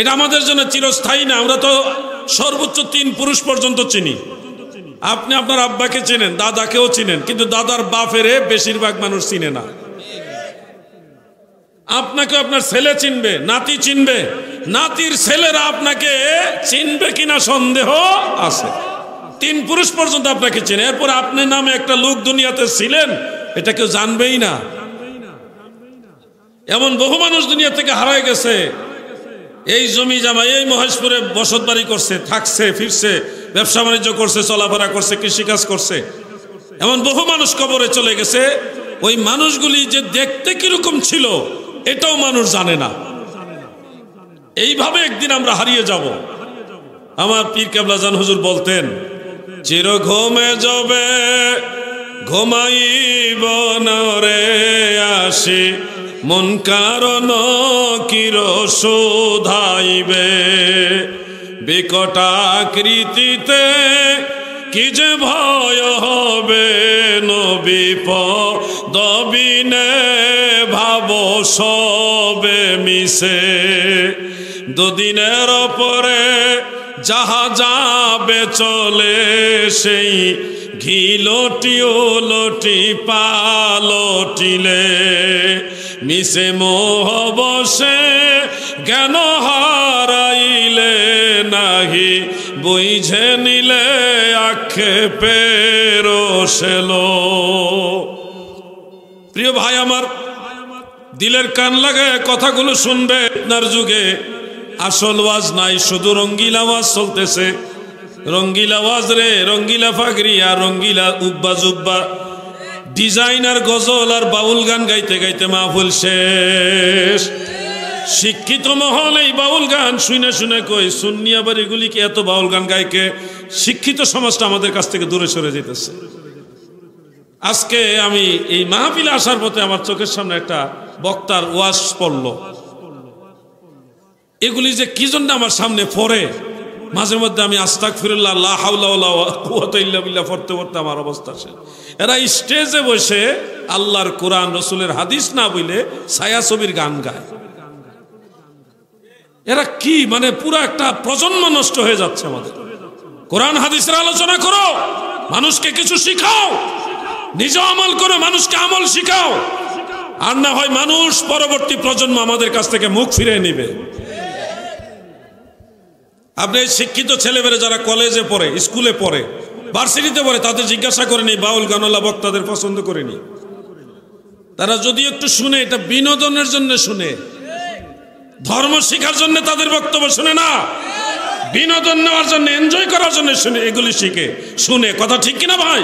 S1: এটা আমাদের জন্য চিরস্থায়ী না। আমরা তো সর্বোচ্চ 3 পুরুষ পর্যন্ত চিনি। আপনি আপনার আব্বাকে চেনেন, দাদাকেও চিনেন, কিন্তু দাদার বাপেরে বেশিরভাগ মানুষ চিনে না। আপনাকে আপনার ছেলে চিনবে, নাতি চিনবে, নাতির ছেলেরা আপনাকে চিনবে কিনা সন্দেহ আছে। 3 পুরুষ পর্যন্ত আপনাকে চেনে, এরপর আপনার নামে একটা লোক দুনিয়াতে ছিলেন এটা কেউ জানবেই না। এমন বহু মানুষ দুনিয়া থেকে হারায় গেছে। এই জমি জামা এই মহেশপুরে বসত বাড়ি করছে, থাকছে, ফিরছে, ব্যবসা বাণিজ্য করছে, চলাফেরা করছে, কৃষিকাজ করছে। এমন বহু মানুষ কবরে চলে গেছে, ওই মানুষগুলি যে দেখতে কিরকম ছিল এটাও মানুষ জানে না। এইভাবে একদিন আমরা হারিয়ে যাব। আমার পীর কেবলা জান হুজুর বলতেন, চির ঘুমে যাবে ঘুমাইব না রে আসি, মন কারণ কির শোধাইবে, বিকটাকৃতিতে কি যে ভয় হবে, নবিপদবিনে ভাব সবে মিশে, দুদিনের পরে যাহা যাবে চলে, সেই ঘিলটি ওলটি পালটিলে, মিশে মোহ বসে জ্ঞান হারাইলে, নাহি বুঝে নিলে আক্ষেপের সেলো। প্রিয় ভাই আমার, দিলের কান লাগায় কথাগুলো শুনবে। আপনার যুগে আসল ওয়াজ নাই, শুধু রঙ্গিলা ওয়াজ চলতেছে। রঙ্গিলা ওয়াজ রে, রঙ্গিলা ফাগরি আর রঙ্গিলা উব্বা জুব্বা, ডিজাইনার গজল আর বাউল গান গাইতে গাইতে মাহফিল শেষ। শিক্ষিত মহল এই বাউল গান শুনে শুনে কই, সুন্নিয়া বাড়িগুলি কি এত বাউল গান গায়কে? শিক্ষিত সমাজটা আমাদের কাছ থেকে দূরে সরে যেতেছে। আজকে আমি এই মাহফিলে আসার পথে আমার চোখের সামনে একটা বক্তার ওয়াজ পড়ল। এগুলি যে কি জন্য আমার সামনে পড়ে, মাঝে মধ্যে আমি আস্তাগফিরুল্লাহ লা হাওলা ওয়ালা কুওয়াতা ইল্লা বিল্লাহ পড়তে পড়তে আমার অবস্থা শেষ। এরা স্টেজে বসে আল্লাহর কোরআন রসুলের হাদিস না বলে ছায়াছবির গান গায়। এরা কি মানে পুরো একটা প্রজন্ম নষ্ট হয়ে যাচ্ছে আমাদের। কোরআন হাদিসের আলোচনা করো, মানুষকে কিছু শিখাও, নিজে আমল করো, মানুষকে আমল শিখাও। আর না হয় মানুষ পরবর্তী প্রজন্ম আমাদের কাছ থেকে মুখ ফিরিয়ে নিবে। আপনি শিক্ষিত ছেলেমেয়েরা যারা কলেজে পড়ে, স্কুলে পড়ে, ভার্সিটিতে পড়ে, তাদের জিজ্ঞাসা করেনি বাউল গানওয়ালা বক্তাদের পছন্দ করেনি। তারা যদি একটু শুনে, এটা বিনোদনের জন্য শুনে, ধর্ম শিখার জন্য তাদের বক্তব্য শুনে না, বিনোদন নেওয়ার জন্য, এনজয় করার জন্য শুনে, এগুলি শিখে শুনে। কথা ঠিক কিনা ভাই?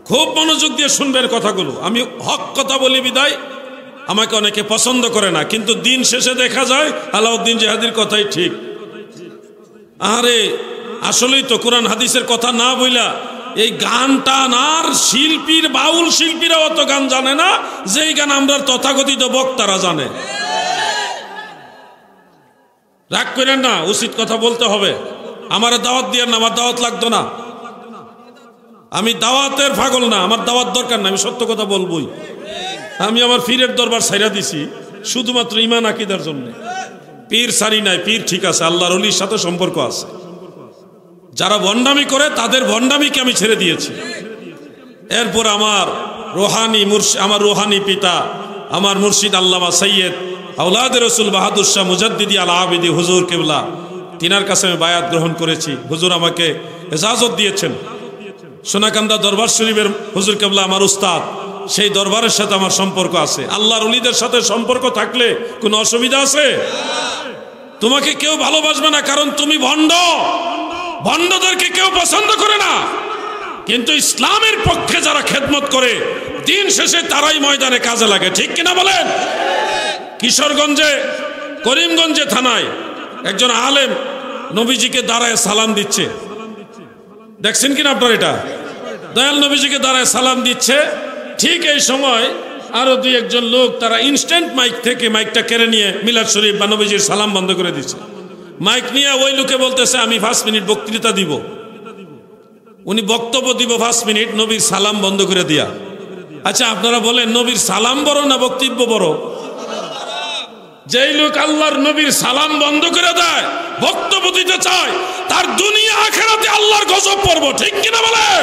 S1: খুব মনোযোগ দিয়ে শুনবেন কথাগুলো। আমি হক কথা বলি বিদায় আমাকে অনেকে পছন্দ করে না, কিন্তু দিন শেষে দেখা যায় আলাউদ্দিন জিহাদির কথাই ঠিক। আরে আসলেই তো কোরআন হাদিসের কথা না বইলা এই গানটা আর শিল্পীর, বাউল শিল্পীরা অত গান জানে না যেই গান আমরা তথাকথিত বক্তারা জানে। রাগ করেন না, উচিত কথা বলতে হবে। আমার দাওয়াত দিয়ে না, আমার দাওয়াত লাগতো না। আমি দাওয়াতের পাগল না, আমার দাওয়াত দরকার না, আমি সত্য কথা বলবই। আমি আমার পীরের দরবার ছাইরা দিছি শুধুমাত্র ঈমান আকীদার জন্য। পীর সারি নাই, পীর ঠিক আছে, আল্লাহর ওলির সাথে সম্পর্ক আছে। যারা ভণ্ডামি করে তাদের ভণ্ডামিকে আমি ছেড়ে দিয়েছি। এরপর আমার রোহানি পিতা, আমার মুর্শিদ আল্লামা সৈয়দ আওলাদে রসুল বাহাদুর শাহ মুজাদ্দিদি আল আবিদি হুজুর কেবলা, তিনার কাছে আমি বায়াত গ্রহণ করেছি। হুজুর আমাকে ইজাজত দিয়েছেন। সোনাকান্দা দরবার শরীফের হুজুর কেবলা আমার উস্তাদ, সেই দরবারের সাথে আমার সম্পর্ক আছে। আল্লাহর ওলিদের সাথে সম্পর্ক থাকলে কোনো অসুবিধা আছে? তোমাকে কেউ ভালোবাসবে না, কারণ তুমি ভণ্ড। ভণ্ডদেরকে কেউ পছন্দ করে না, কিন্তু ইসলামের পক্ষে যারা খেদমত করে দিন শেষে তারাই ময়দানে কাজে লাগে। ঠিক কিনা বলেন? কিশোরগঞ্জে, করিমগঞ্জে থানায় একজন আলেম নবীজিকে দাঁড়ায় সালাম দিচ্ছে। দেখছেন কিনা আপনার? এটা দয়াল নবীজিকে দাঁড়ায় সালাম দিচ্ছে। ঠিক এই সময় আরো দুই একজন লোক তারা ইনস্ট্যান্ট মাইক থেকে মাইকটা কেড়ে নিয়ে মিলাদ শরীফ বা নবীজির সালাম বন্ধ করে দিচ্ছে। মাইক নিয়ে ওই লোকে বলতেছে আমি 5 মিনিট বক্তৃতা দিব। উনি বক্তব্য দিব 5 মিনিট, নবীর সালাম বন্ধ করে দিয়া। আচ্ছা আপনারা বলেন নবীর সালাম বড় না বক্তব্য বড়? যেই লোক আল্লাহর নবীর সালাম বন্ধ করে দেয়, বক্তব্য দিতে চায়, তার দুনিয়া আখিরাতে আল্লাহর গজব পড়ব। ঠিক কিনা বলেন?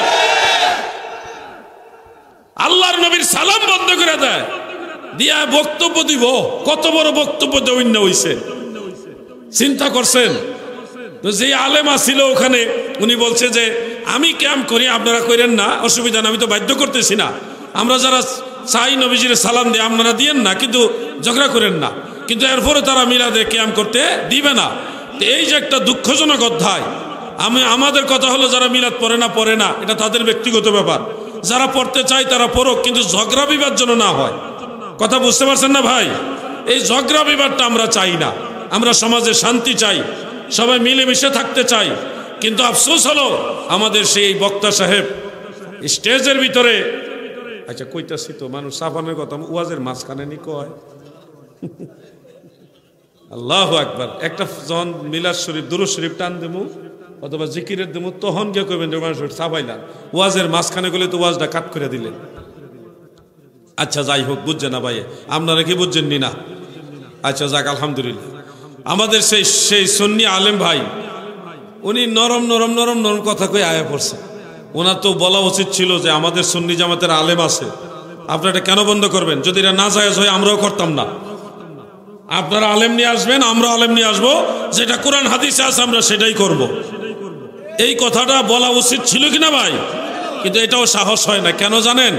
S1: আল্লাহর নবীর সালাম বন্ধ করে দেয়, দিয়া বক্তব্য দিব। কত বড় বক্তব্য দেওয়া হইছে চিন্তা করছেন? তো যে আলেমা ছিল ওখানে উনি বলছে যে আমি ক্যাম্প করি, আপনারা করেন না, অসুবিধা না, আমি তো বাধ্য করতেছি না, আমরা যারা চাই নবীজির সালাম দিয়ে আপনারা দিয়েন না, কিন্তু ঝগড়া করেন না। কিন্তু এরপরে তারা মিলাদে ক্যাম্প করতে দিবে না। এই যে একটা দুঃখজনক অধ্যায়। আমাদের কথা হলো যারা মিলাদ পড়ে না এটা তাদের ব্যক্তিগত ব্যাপার, যারা পড়তে চায় তারা পড়ুক, কিন্তু ঝগড়া বিবাদ যেন না হয়। কথা বুঝতে পারছেন না ভাই? এই ঝগড়া বিবাদটা আমরা চাই না। আমরা সমাজে শান্তি চাই, সবাই মিলেমিশে থাকতে চাই। কিন্তু আফসোস হলো আমাদের সেই বক্তা সাহেব স্টেজের ভিতরে, আচ্ছা কইতাছি তো মানুষ সাফানের কথা ওয়াজের মাঝখানে নি কয় আল্লাহু আকবার। একটা যখন মিলাদ শরীফ দুরূদ শরীফ টান দেবো অথবা জিকিরের দেবো তখন গিয়ে কইবেন মানুষ সাফাইলাম, ওয়াজের মাঝখানে গেলে তো ওয়াজটা কাট করে দিলেন। আচ্ছা যাই হোক, বুঝছে না ভাই, আপনারা কি বুঝছেন নি না? আচ্ছা যাক, আলহামদুলিল্লাহ। আমাদের সেই সুন্নি আলেম ভাই উনি নরম নরম নরম নরম কথা কই আয়া পড়ছে। ওনার তো বলা উচিত ছিল যে আমাদের সুন্নি জামাতের আলেম আছে, আপনারা এটা কেন বন্ধ করবেন? যদি এটা না জায়েজ হয় আমরাও করতাম না। আপনারা আলেম নিয়ে আসবেন, আমরা আলেম নিয়ে আসবো, যেটা কোরআন হাদিসে আছে আমরা সেটাই করব। এই কথাটা বলা উচিত ছিল কিনা ভাই? কিন্তু এটাও সাহস হয় না। কেন জানেন?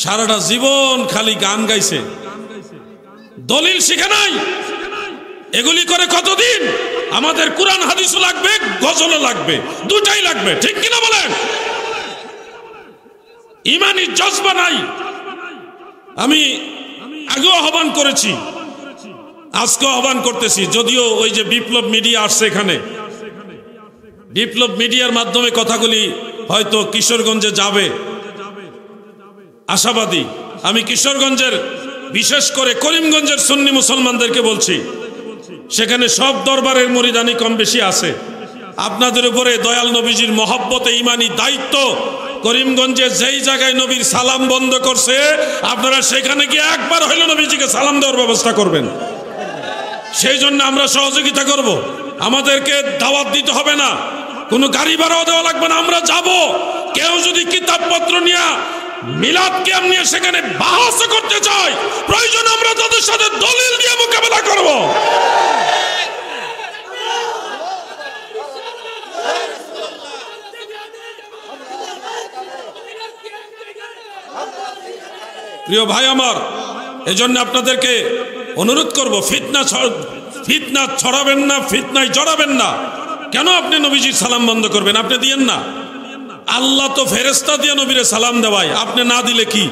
S1: সারাটা জীবন খালি গান গাইছে, দলিল শিখে নাই। এগুলি করে কতদিন? আমাদের কোরআন হাদিসও লাগবে, গজলও লাগবে, দুটাই লাগবে, ঠিক কিনা বলেন? ইমানি জজবা নাই। আমি আগেও আহ্বান করেছি, আজকেও আহ্বান করতেছি। যদিও ওই যে বিপ্লব মিডিয়া আসছে এখানে, বিপ্লব মিডিয়ার মাধ্যমে কথাগুলি হয়তো কিশোরগঞ্জে যাবে, আশাবাদী। আমি কিশোরগঞ্জের বিশেষ করে করিমগঞ্জের সুন্নি মুসলমানদেরকে বলছি, সেখানে সব দরবারের মুরিদানি কম বেশি আছে। আপনাদের উপরে দয়াল নবীজির মহব্বতে ইমানি দায়িত্ব। করিমগঞ্জে যেই জায়গায় নবীর সালাম বন্ধ করছে আপনারা সেখানে গিয়ে একবার হইলো নবীজিকে সালাম দেওয়ার ব্যবস্থা করবেন। সেই জন্য আমরা সহযোগিতা করব। আমাদেরকে দাওয়াত দিতে হবে না, কোনো গাড়ি ভাড়াও দেওয়া লাগবে না, আমরা যাব। কেউ যদি কিতাবপত্র নিয়ে মিলাদ ক্যাম্প নিয়ে সেখানে বাহাস করতে চায়, প্রয়োজন আমরা তাদের সাথে দলিল দিয়ে মোকাবেলা করব। প্রিয় ভাই আমার, এজন্য আপনাদেরকে অনুরোধ করব, ফিতনা ছড়াবেন না, ফিতনায় জড়াবেন না। কেন আপনি নবীজির সালাম বন্ধ করবেন? আপনি দিয়েন না। আল্লাহ তো ফেরেশতা দিয়ে নবীরে সালাম দেওয়ায়, আপনি না দিলে কি?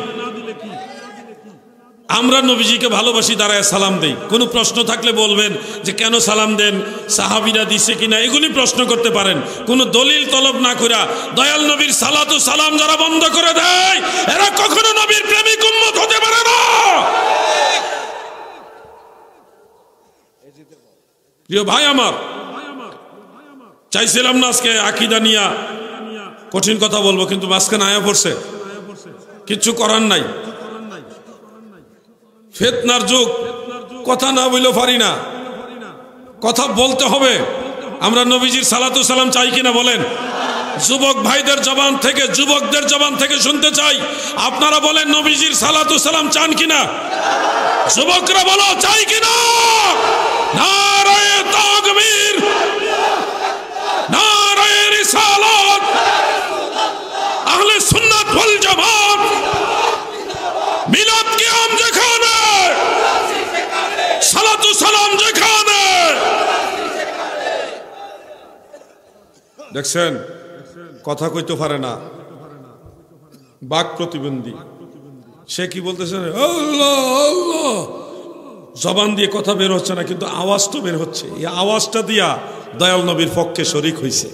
S1: আমরা নবীজিকে ভালোবাসি, দাঁড়ায় সালাম দেই। কোনো প্রশ্ন থাকলে বলবেন যে কেন সালাম দেন, সাহাবীরা দিছে কিনা, এগুলি প্রশ্ন করতে পারেন। কোনো দলিল তলব না কইরা দয়াল নবীর সালাতু সালাম যারা বন্ধ করে দেয় এরা কখনো নবীর প্রেমিক উম্মত হতে পারে না। প্রিয় ভাই আমার, চাইছিলাম না আজকে আকীদা নিয়া কঠিন কথা বলবো, কিন্তু মাঝখানে আয়া পড়ছে, কিচ্ছু করার নাই। ফিতনার যুগ, কথা না বললেও পারি না, কথা বলতে হবে। আমরা নবীজির সালাতু সালাম চাই কিনা বলেন? যুবক ভাইদের জবান থেকে, যুবকদের জবান থেকে শুনতে চাই, আপনারা বলেন নবীজির সালাতু সালাম চান কিনা? যুবকরা বলো চাই কিনা? নারায়ে তাকবীর, নারায়ে রিসালাত, আহলে সুন্নাত ওয়াল জামাত, মিলাদ কিয়াম যেখানে, সালাতু সালাম যেখানে। দেখছেন কথা কইতে পারে না, বাক প্রতিবন্ধী। সে কি বলতেছে? আল্লাহ আল্লাহ, জবান দিয়ে কথা বের হচ্ছে না, কিন্তু আওয়াজ তো বের হচ্ছে। এই আওয়াজটা দিয়া দয়াল নবীর পক্ষে শরীক হইছে।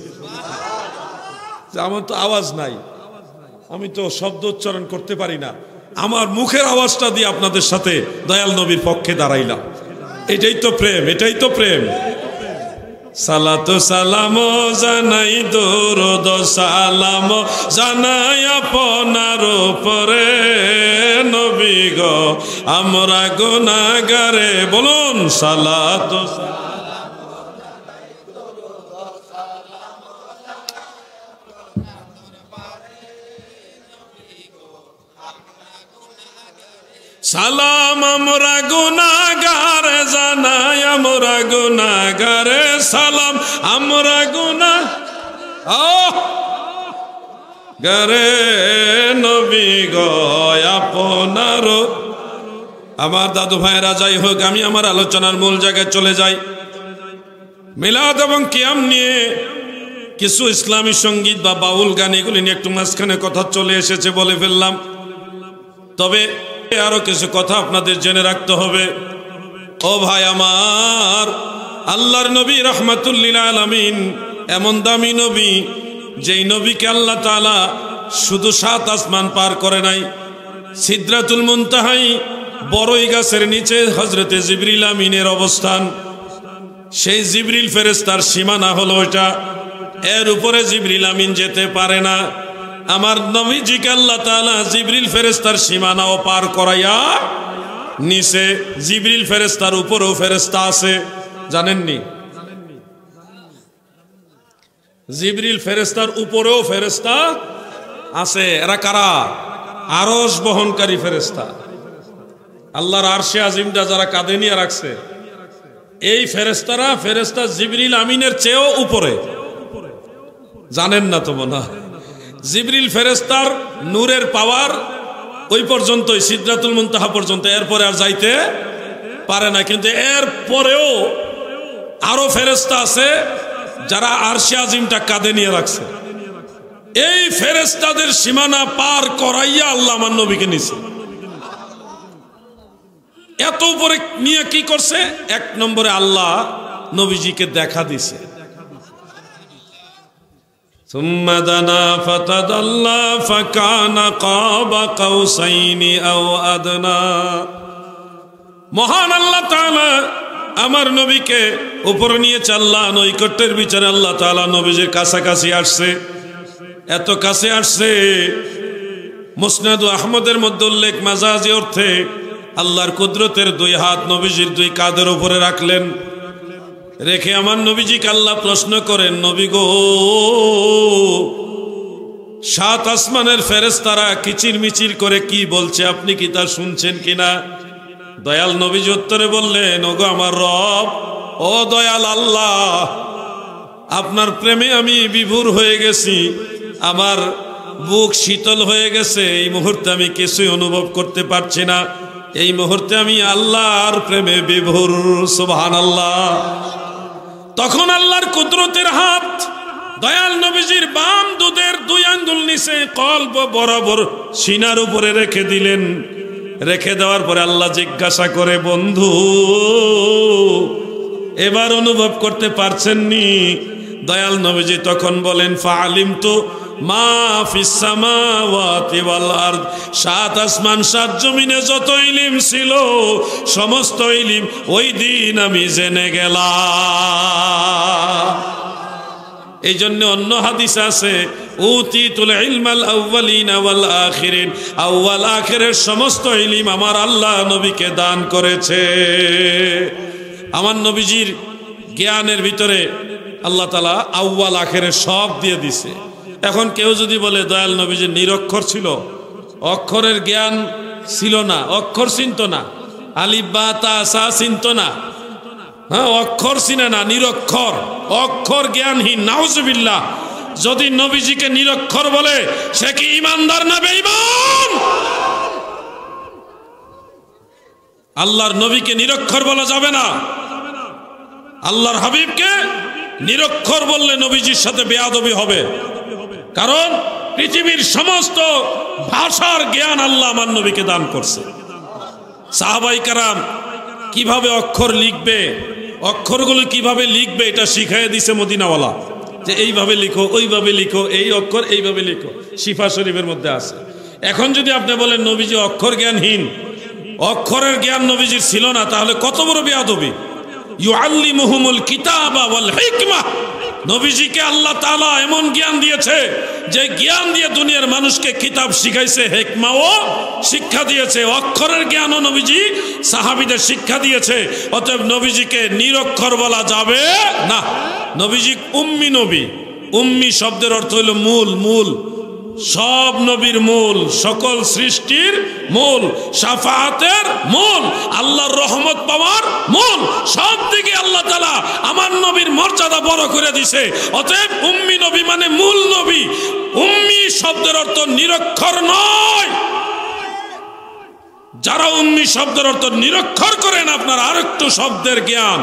S1: আমার তো আওয়াজ নাই, আমি তো শব্দ উচ্চারণ করতে পারি না, আমার মুখের আওয়াজটা দিয়ে আপনাদের সাথে দয়াল নবীর পক্ষে দাঁড়াইলাম। এটাই তো প্রেম, এটাই তো প্রেম। সালাতু সালাম জানাই, দরুদ সালাম জানাই আপনার উপরে নবী গো, আমরা গুনাহগারে। বলুন সালাতু সালাম আমরা গুনাহগার জানাই আমরা গুনাহগারে সালাম আমরা গুনাহগারে নবী গো আপনার। আমার দাদু ভাইরা, যাই হোক, আমি আমার আলোচনার মূল জায়গায় চলে যাই। মিলাদ এবং কিয়াম নিয়ে কিছু ইসলামী সঙ্গীত বা বাউল গান, এগুলি নিয়ে একটু মাঝখানে কথা চলে এসেছে, বলে ফেললাম। তবে আরো কিছু কথা আপনাদের জেনে রাখতে হবে। ও ভাই আমার, আল্লাহর নবী রাহমাতুল লিল আলামিন এমন দামি নবী, যেই নবীকে আল্লাহ তাআলা শুধু 7 আসমান পার করে নাই, সিদরাতুল মুনতাহাই বড়ই গাছের নিচে হযরতে জিবরিল আমিনের অবস্থান। সেই জিবরিল ফেরেশতার সীমানা হলো এটা, এর উপরে জিবরিল আমিন যেতে পারে না। আমার নবীজিকে আল্লাহ তাআলা জিবরিল ফেরেশতার সীমানাও পার করাইয়া নিচে। জিবরিল ফেরেশতার উপরেও ফেরেশতা আছে, জানেননি? জিবরিল ফেরেশতার উপরেও ফেরেশতা আছে। এরা কারা? আরশ বহনকারী ফেরেশতা। আল্লাহর আরশে আজিমটা যারা কাঁধে নিয়ে রাখছে, এই ফেরেশতারা ফেরেশতা জিবরিল আমিনের চেয়েও উপরে। জানেন না তো মনে হয়? জিবরিল ফেরেশতার নূরের পাওয়ার ওই পর্যন্তই, সিদরাতুল মুনতাহা পর্যন্ত, এরপরে আর যাইতে পারে না। কিন্তু এর পরেও আরো ফেরেশতা আছে যারা আরশে আজিমটা কাঁধে নিয়ে রাখছে। এই ফেরেশতাদের সীমানা পার করাইয়া আল্লাহ আমার নবীকে নিছে। এত উপরে নিয়ে কি করছে? 1 নম্বরে আল্লাহ নবীজিকে দেখা দিছে। ثم دنا فتدلى فكان قاب قوسين أو أدنى। মহান আল্লাহ তাআলা আমার নবীকে উপরে নিয়ে আল্লাহ নৈকট্যের বিচারে আল্লাহ তাআলা নবীজির কাছাকাছি আসছে। এত কাছে আসছে, মুসনাদ আহমদের মধ্যে উল্লেখ, মাজাজি অর্থে আল্লাহর কুদরতের 2 হাত নবীজির 2 কাঁধের উপরে রাখলেন। রেখে আমার নবীজিকে আল্লাহ প্রশ্ন করেন, নবী গো, 7 আসমানের ফেরেশতারা কিচির মিচির করে কি বলছে, আপনি কি তা শুনছেন কিনা? দয়াল নবীজি উত্তরে বললেন, ওগো আমার রব, ও দয়াল আল্লাহ, আপনার প্রেমে আমি বিভোর হয়ে গেছি, আমার বুক শীতল হয়ে গেছে। এই মুহূর্তে আমি কিছুই অনুভব করতে পারছি না। এই মুহূর্তে আমি আল্লাহর প্রেমে বিভোর। সুবহানাল্লাহ। তখন আল্লাহর কুদরতের হাত দয়াল নবীজির বাম দুধের 2 আঙ্গুল নিচে কলব বরাবর সিনার উপরে রেখে দিলেন। রেখে দেওয়ার পরে আল্লাহ জিজ্ঞাসা করে, বন্ধু, এবার অনুভব করতে পারছেননি? দয়াল নবীজি তখন বলেন, ফাআলিমতু মা ফিস সামাওয়াতি ওয়াল আরদ। 7 আসমান 7 জমিনে যত ইলম ছিল, সমস্ত ইলম ওই দিন আমি জেনে গেলাম। এই জন্য অন্য হাদিস আছে, উতিতুল ইলমাল আউয়ালিনা ওয়াল আখিরিন। আউয়াল আখিরের সমস্ত ইলম আমার আল্লাহ নবীকে দান করেছে। আমার নবীজির জ্ঞানের ভিতরে আল্লাহ তাআলা আউয়াল আখিরের সব দিয়ে দিছে। এখন কেউ যদি বলে দয়াল নবীজি নিরক্ষর ছিল, অক্ষরের জ্ঞান ছিল না, অক্ষর চিনত না, আলিফ বা তা সা চিনত না, হ্যাঁ, অক্ষর চিনে না, নিরক্ষর, অক্ষর জ্ঞানহীন, নাউজুবিল্লাহ। যদি নবীজিকে নিরক্ষর বলে, সে কি ঈমানদার না বেঈমান? আল্লাহর নবীকে নিরক্ষর বলা যাবে না। আল্লাহর হাবিবকে নিরক্ষর বললে নবীজির সাথে বেয়াদবি হবে। কারণ পৃথিবীর সমস্ত ভাষার জ্ঞান আল্লাহ আমার নবীকে দান করছে। সাহাবায়ে কেরাম কিভাবে অক্ষর লিখবে, অক্ষরগুলো কিভাবে লিখবে, এটা শিখাইয়ে দিছে মদিনাওয়ালা, যে এইভাবে লিখো, ওইভাবে লিখো, এই অক্ষর এইভাবে লিখো, শিফা শরীফের মধ্যে আছে। এখন যদি আপনি বলেন নবীজি অক্ষর জ্ঞানহীন, অক্ষরের জ্ঞান নবীজির ছিল না, তাহলে কত বড় বেয়াদবি। ইউআল্লিমুহুমুল কিতাবা ওয়াল হিকমা। নবীজিকে আল্লাহ তাআলা এমন জ্ঞান দিয়েছে, যে জ্ঞান দিয়ে দুনিয়ার মানুষকে কিতাব শিখাইছে, হিকমাও শিক্ষা দিয়েছে, অক্ষরের জ্ঞানও নবীজি সাহাবীদের শিক্ষা দিয়েছে। অতএব নবীজিকে নিরক্ষর বলা যাবে না। নবীজি উম্মি নবী। উম্মি শব্দের অর্থ হলো মূল, মূল, সব নবীর মূল, সকল সৃষ্টির মূল, শাফাআতের মূল, আল্লাহর রহমত পাওয়ার মূল, সব দিকে আল্লাহ তাআলা আমার নবীর মর্যাদা বড় করে দিয়েছে। অতএব উম্মি নবী মানে মূল নবী। উম্মি শব্দের অর্থ নিরক্ষর নয়। যারা উম্মি শব্দের অর্থ নিরক্ষর করেন, আপনার আরেকটু শব্দের জ্ঞান,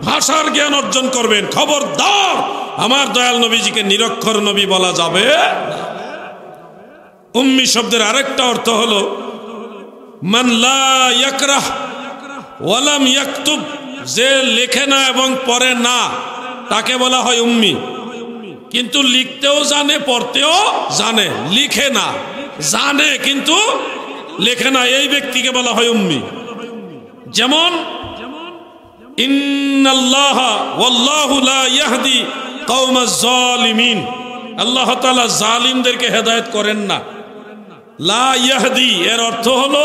S1: ভাষার জ্ঞান অর্জন করবেন। খবরদার আমার দয়াল নবীজিকে নিরক্ষর নবী বলা যাবে না। উম্মি শব্দের আরেকটা অর্থ হলো মান লা ইয়াকরাহ ওয়া লাম ইয়াকতুব, যে লেখে না এবং পড়ে না তাকে বলা হয় উম্মি। কিন্তু লিখতেও জানে, পড়তেও জানে, লিখে না, জানে কিন্তু লেখে না, এই ব্যক্তিকে বলা হয় উম্মি। যেমন ইন্নাল্লাহা ওয়াল্লাহু লা ইয়াহদি কওমাজ জালিমিন, আল্লাহ তাআলা জালিমদেরকে হেদায়েত করেন না। লা ইয়াহদি এর অর্থ হলো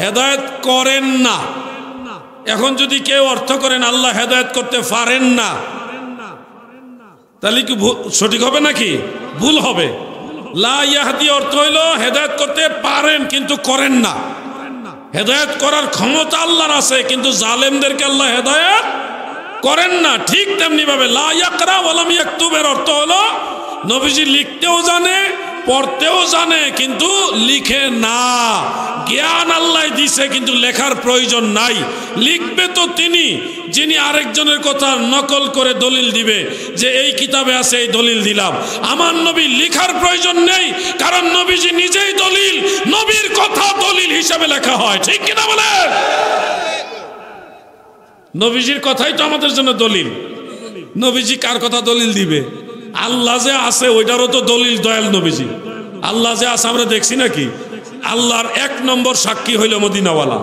S1: হেদায়েত করেন না। এখন যদি কেউ অর্থ করেন আল্লাহ হেদায়েত করতে পারেন না, তাহলে কি সঠিক হবে নাকি? ভুল হবে। লা ইয়াহদি অর্থ হইল হেদায়েত করতে পারেন কিন্তু করেন না। হেদায়েত করার ক্ষমতা আল্লাহর আছে, কিন্তু জালেমদেরকে আল্লাহ হেদায়েত করেন না। ঠিক তেমনি ভাবে লা ইয়াকরা ওয়া লাম ইয়াকতুব এর অর্থ হলো নবীজি লিখতেও জানে, পড়তেও জানে কিন্তু লিখে না। জ্ঞান আল্লাহ দিছে কিন্তু লেখার প্রয়োজন নাই। লিখবে তো তিনি যিনি আরেকজনের কথা নকল করে দলিল দিবে যে এই কিতাবে আছে, এই দলিল দিলাম। আমার নবী লিখার প্রয়োজন নেই, কারণ নবীজি নিজেই দলিল। নবীর কথা দলিল হিসেবে লেখা হয়, ঠিক কিনা বলেন? নবীজির কথাই তো আমাদের জন্য দলিল। নবীজি কার কথা দলিল দিবে? আল্লাহ যে আছে ওইটারও তো দলিল দয়াল নবীজি। আল্লাহ যে আছে আমরা দেখছি নাকি? আল্লাহর এক নম্বর সাক্ষী হইল মদিনাওয়ালা।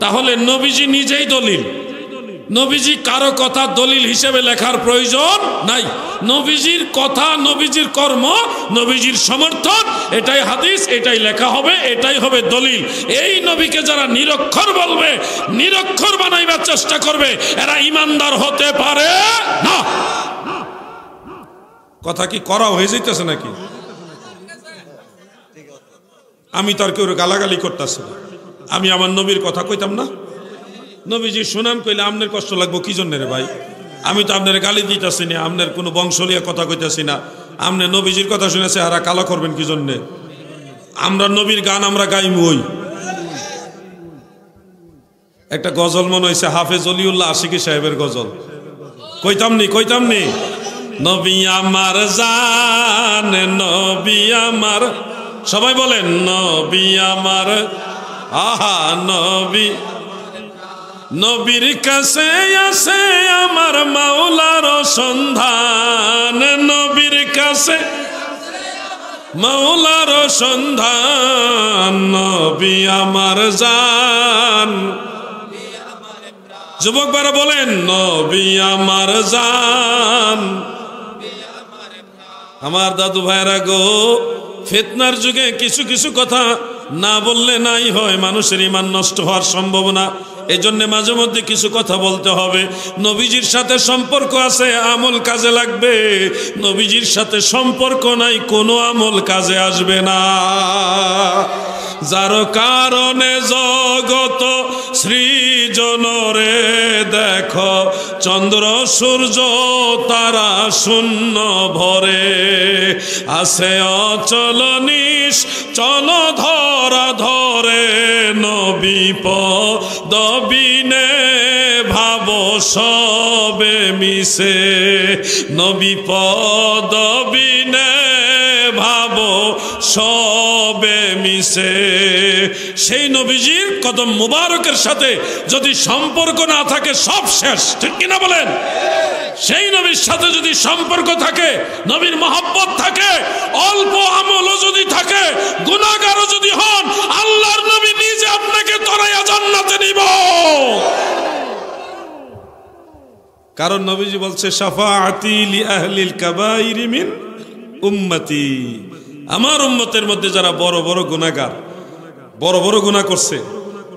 S1: তাহলে নবীজি নিজেই দলিল। নবীজি কারো কথা দলিল হিসেবে লেখার প্রয়োজন নাই। নবীজির কথা, নবীজির কর্ম, নবীজির সমর্থন, এটাই হাদিস, এটাই লেখা হবে, এটাই হবে দলিল। এই নবীকে যারা নিরক্ষর বলবে, নিরক্ষর বানাইবার চেষ্টা করবে, এরা ইমানদার হতে পারে না। কথা কি করা হয়ে যাইতেছে নাকি? আমি তো আর কেউ গালাগালি করতেছি না। আমি আমার নবীর কথা কইতাম না? নবীজি শুনান কইলে আপনার কষ্ট লাগবো কি জন্য রে ভাই? আমি তো আপনার গালি দিতেছি না, আপনার কোনো বংশলীয় কথা কইতেছি না। আপনি নবীজির কথা শুনেছে হারা কালা করবেন কি জন্যে? আমরা নবীর গান আমরা গাইবই। একটা গজল মনে হয়েছে হাফেজ অলিউল্লাহ আশিকি সাহেবের গজল, কইতাম নি নবী আমার জান, নবী আমার, সবাই বলেন নবী আমার, আহা নবী, নবীর কাছে আছে আমার মাওলার সন্ধান, নবীর কাছে মাওলার সন্ধান, নবী আমার জান। যুবক বারা বলেন নবী আমার জান। আমার দাদু ভাইরা গো, ফিতনার যুগে কিছু কিছু কথা না বললে নাই হয়, মানুষের ঈমান নষ্ট হওয়ার সম্ভাবনা। এই জন্য মাঝে মধ্যে কিছু কথা বলতে হবে। নবীজির সাথে সম্পর্ক আছে, আমল কাজে লাগবে। নবীজির সাথে সম্পর্ক নাই, কোনো আমল কাজে আসবে না। যার কারণে জগত সৃজনরে দেখো, চন্দ্র সূর্য তারা শূন্য ভরে, আছে অচল নিশ্চল ধরা ধরে, নবী পদবিনে ভাব সবে মিশে, নবী পদবিনে ভাব সবে মিশে। সেই নবীজির কদম মুবারকের সাথে যদি সম্পর্ক না থাকে সব শেষ, ঠিক কিনা বলেন? সেই নবীর সাথে যদি সম্পর্ক থাকে, নবীর মহব্বত থাকে, অল্প আমলও যদি থাকে, গুনাহগারও যদি হন, আল্লাহর নবী নিজে আপনাকে তরাইয়া জান্নাতে নিব। কারণ নবীজি বলছে শাফাআতি লি আহলিল কাবাইর মিন উম্মতি, আমার উম্মতের মধ্যে যারা বড় বড় গুনাহগার, বড় বড় গুনাহ করছে,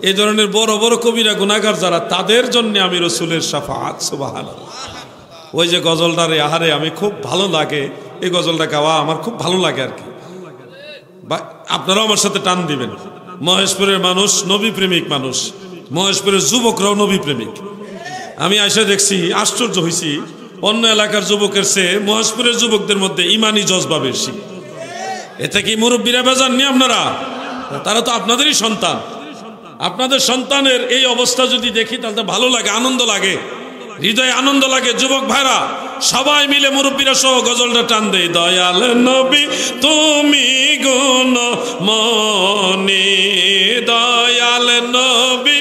S1: এই ধরনের বড় বড় কবিরা গুনাহগার যারা, তাদের জন্য আমি রাসূলের শাফাআত। সুবহানাল্লাহ। ওই যে গজলটা রে, আহারে আমি খুব ভালো লাগে, এই গজলটা গাওয়া আমার খুব ভালো লাগে আর কি। আপনারাও আমার সাথে টান দিবেন। মহেশপুরের মানুষ নবী প্রেমিক মানুষ, মহেশপুরের যুবকরাও নবী প্রেমিক। আমি এসে দেখছি, আশ্চর্য হয়েছি, অন্য এলাকার যুবকের চেয়ে মহেশপুরের যুবকদের মধ্যে ইমানি জজবা বেশি। এতে কি মুরব্বীরা বেজাননি আপনারা? তারা তো আপনাদেরই সন্তান। আপনাদের সন্তানের এই অবস্থা যদি দেখি তাহলে ভালো লাগে, আনন্দ লাগে, হৃদয়ে আনন্দ লাগে। যুবক ভাইরা সবাই মিলে মুরব্বীরা সহ গজলটা টান দেই। দয়াল নবী তুমি গুণমণি, দয়াল নবী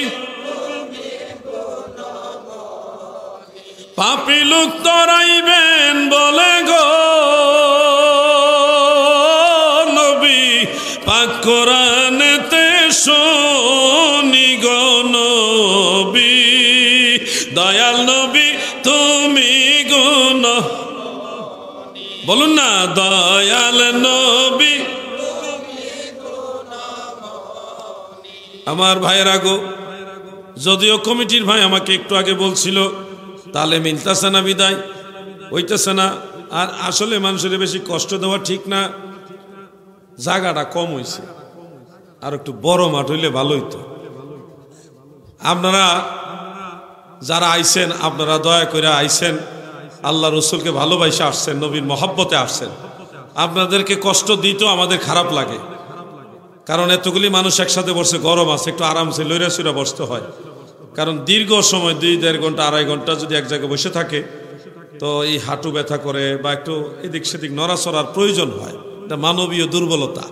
S1: পাপী লোক তরাইবেন বলে গো নবী, পাক কোরআনেতে শুনি গো নবী, দয়াল নবী তুমি গুণ, বলুন না দয়াল নবী। আমার ভাইয়েরা গো, যদিও কমিটির ভাই আমাকে একটু আগে বলছিল তাহলে মিলতেছে না, বিদায় হইতেছে না। আর আসলে মানুষের বেশি কষ্ট দেওয়া ঠিক না, জায়গাটা কম হয়েছে, আর একটু বড় মাঠ হইলে ভালো হইতো। আপনারা যারা আইছেন, আপনারা দয়া করে আইছেন, আল্লাহ রসুলকে ভালোবাসে আসছেন, নবীর মহব্বতে আসছেন। আপনাদেরকে কষ্ট দিতেও আমাদের খারাপ লাগে, কারণ এতগুলি মানুষ একসাথে বসে, গরম আছে, একটু আরামসে লইরা সুরা বসতে হয়। কারণ দীর্ঘ সময় 2-1.5 ঘন্টা 2.5 ঘন্টা যদি এক জায়গায় বসে থাকে তো এই হাঁটু ব্যথা করে বা একটু এদিক সেদিক নড়াচড়ার প্রয়োজন হয়। এটা মানবীয় দুর্বলতা।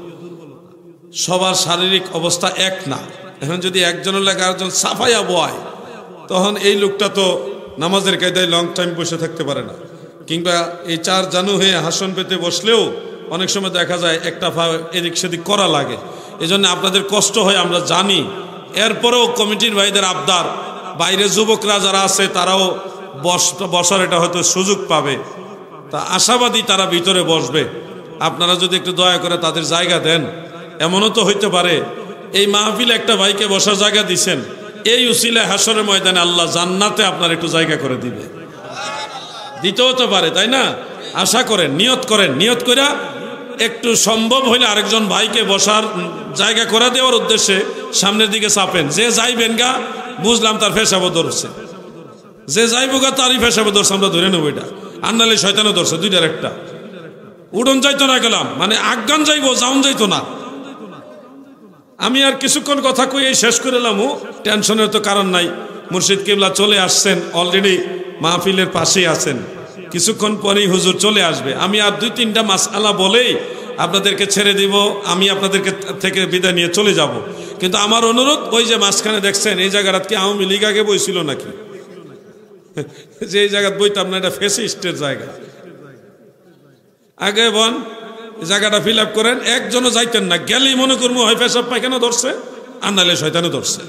S1: সবার শারীরিক অবস্থা এক না। এখন যদি একজনের লেগে আরেকজন সাফাইয়া বয়, তখন এই লোকটা তো নামাজের কায়দায় লং টাইম বসে থাকতে পারে না, কিংবা এই 4 জানু হয়ে হাসন পেতে বসলেও অনেক সময় দেখা যায় একটা পা এদিক সেদিক করা লাগে। এজন্য আপনাদের কষ্ট হয় আমরা জানি। এরপরেও কমিটির ভাইদের আবদার, বাইরে যুবকরা যারা আছে তারাও বসার এটা হয়তো সুযোগ পাবে, তা আশাবাদী তারা ভিতরে বসবে। আপনারা যদি একটু দয়া করে তাদের জায়গা দেন। এমনও তো হইতে পারে এই মাহফিলে একটা ভাইকে বসার জায়গা দিছেন, এই উসিলায় হাসরের ময়দানে আল্লাহ জান্নাতে আপনার একটু জায়গা করে দিবে, দিতেও তো পারে, তাই না? আশা করেন, নিয়ত করেন, নিয়ত করে একটু সম্ভব হইলে আরেকজন ভাইকে বসার জায়গা করে দেওয়ার উদ্দেশ্যে সামনের দিকে চাপেন। যে যাইবেন গা বুঝলাম তার ফেসাবো ধরছে, যে যাইবো গা তারই ফেসাবো ধরছে, আমরা ধরে নেবো এটা। আন্নালে শয়তানও ধরছে, দুইটার একটা। উড়ন যাইতো না গেলাম, মানে আজ্ঞান যাইবো, যাওন যাইতো না। আমি আর কিছুক্ষণ কথা কই এই শেষ করে এলাম। টেনশনের তো কারণ নাই, মুর্শিদ কিবলা চলে আসছেন, অলরেডি মাহফিলের পাশেই আছেন, কিছুক্ষণ পরেই হুজুর চলে আসবে। আমি আর 2-3টা মাসআলা বলেই আপনাদেরকে ছেড়ে দিব, আমি আপনাদেরকে থেকে বিদায় নিয়ে চলে যাব। কিন্তু আমার অনুরোধ, ওই যে মাঝখানে দেখছেন এই জায়গাটা কি আওয়ামী লীগ আগে বইছিল নাকি? যে এই জায়গা বইতাম না, এটা ফেসিস্টের জায়গা। আগে বন জায়গাটা ফিল আপ করেন। একজনও যাইতেন না, গেলেই মনে করবো হয় পেশাব পায়খানা ধরছে, আর নাহলে শয়তানে ধরছে।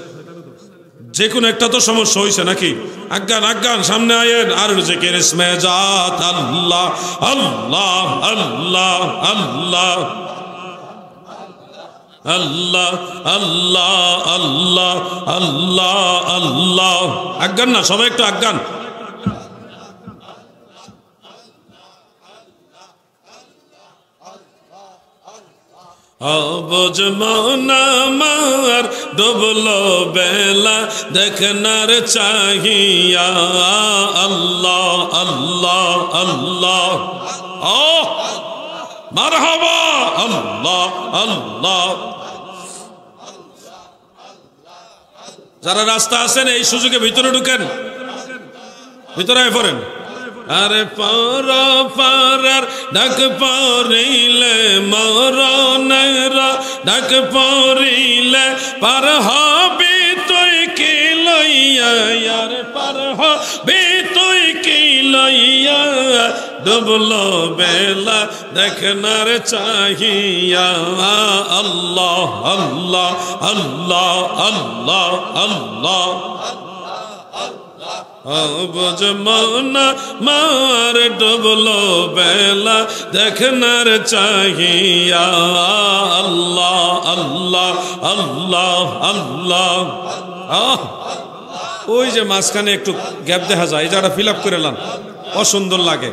S1: যে কোনো একটা তো সমস্যা হয়েছে নাকি? আজ্ঞান আজ্ঞান, সামনে আয়েন। আর জিকির ইসমে জাত আল্লাহ আল্লাহ আল্লাহ আল্লাহ আল্লাহ আল্লাহ আল্লাহ আল্লাহ আল্লাহ। আজ্ঞান না, সবাই একটু আজ্ঞান। অবুঝ মন আমার ডুবলো বেলা দেখনার চাহিয়া, আল্লাহ আল্লাহ আল্লাহ। মারহাবা, আল্লাহ আল্লাহ। যারা রাস্তা আছেন এই সুযোগে ভিতরে ঢুকেন, ভিতরে পড়েন। আরে পারা পারার ডাক পড়িলে মরণের ডাক পড়িলে পার হবি তুই কি লইয়া, আরে পার হবি তুই কি লইয়া, ডুবলো বেলা দেখনার চাহিয়া, আল্লাহ আল্লাহ আল্লাহ আল্লাহ আল্লাহ। অবুঝ মন মার ডুবলো বেলা দেখনার চাহিয়া, আল্লাহ আল্লাহ আল্লাহ আল্লাহ। ওই যে মাঝখানে একটু গ্যাপ দেখা যায়, এই জায়গাটা ফিল আপ করে এলাম, অসুন্দর লাগে।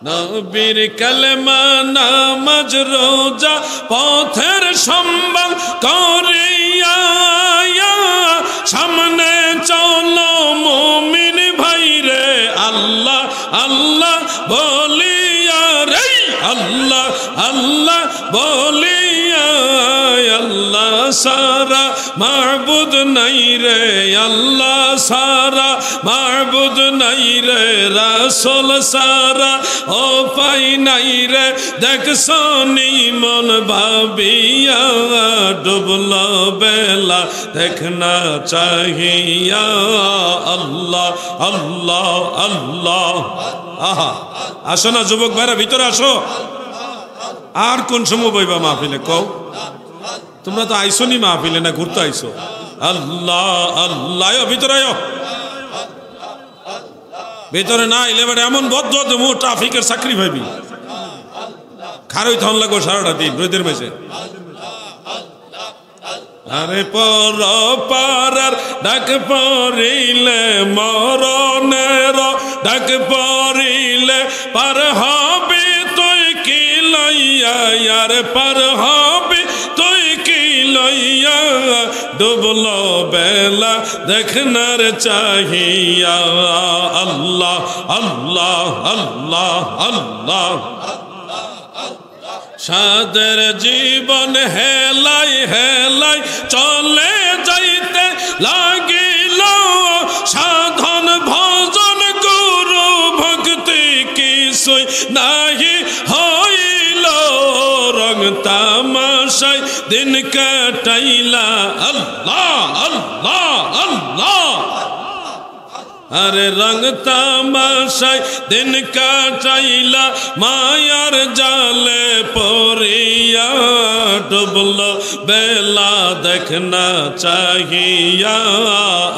S1: নবীর কালেমা নামাজ রোজা পথের সম্মান করিয়া সামনে চলো মুমিন ভাইরে আল্লাহ আল্লাহ বলিয়া রে আল্লাহ আল্লাহ বলিয়া আল্লাহ সারা মাবুদ নাই রে আল্লাহ সারা মাবুদ নাই রে রাসূল সারা ও পাই নাই রে দেখছো নি মন ভাবিয়া ডুবল বেলা দেখনা চাহিয়া আল্লাহ আল্লাহ আল্লাহ আহা আসো না যুবক ভাইরা ভিতরে আসো আর কোন সময় বইবা মাহফিলে কও তোমরা তো আইসো নি মাহফিলে না ঘুরতে আইসো আল্লাহ আল্লাহ ভিতরে আয়ো ভিতরে না এলে বেটা এমন বদ্ধ তুমি ট্রাফিকের চাকরি ভাবি খারই থন লাগো সারাটা দিন রোদের মেঝে আরে পর পারার ডাক পড়িলে মরণের ডাক পড়িলে পার হবে তুই কি লইয়া আর পার হবে তুই কি লইয়া ডুবল বেলা দেখনার চাহিয়া আল্লাহ আল্লাহ আল্লাহ আল্লাহ সাদের জীবন হেলাই হেলাই চলে যাইতে লাগিল সাধন ভজন গুরু ভক্তি কিছুই নাহি হইল রং তামাশায় দিন কাটাইলা আল্লাহ আল্লাহ আল্লাহ আরে রং তামাশায় দিন কাটাইলা মায়ার জালে পড়িয়া ডুবল বেলা দেখনা চাহিয়া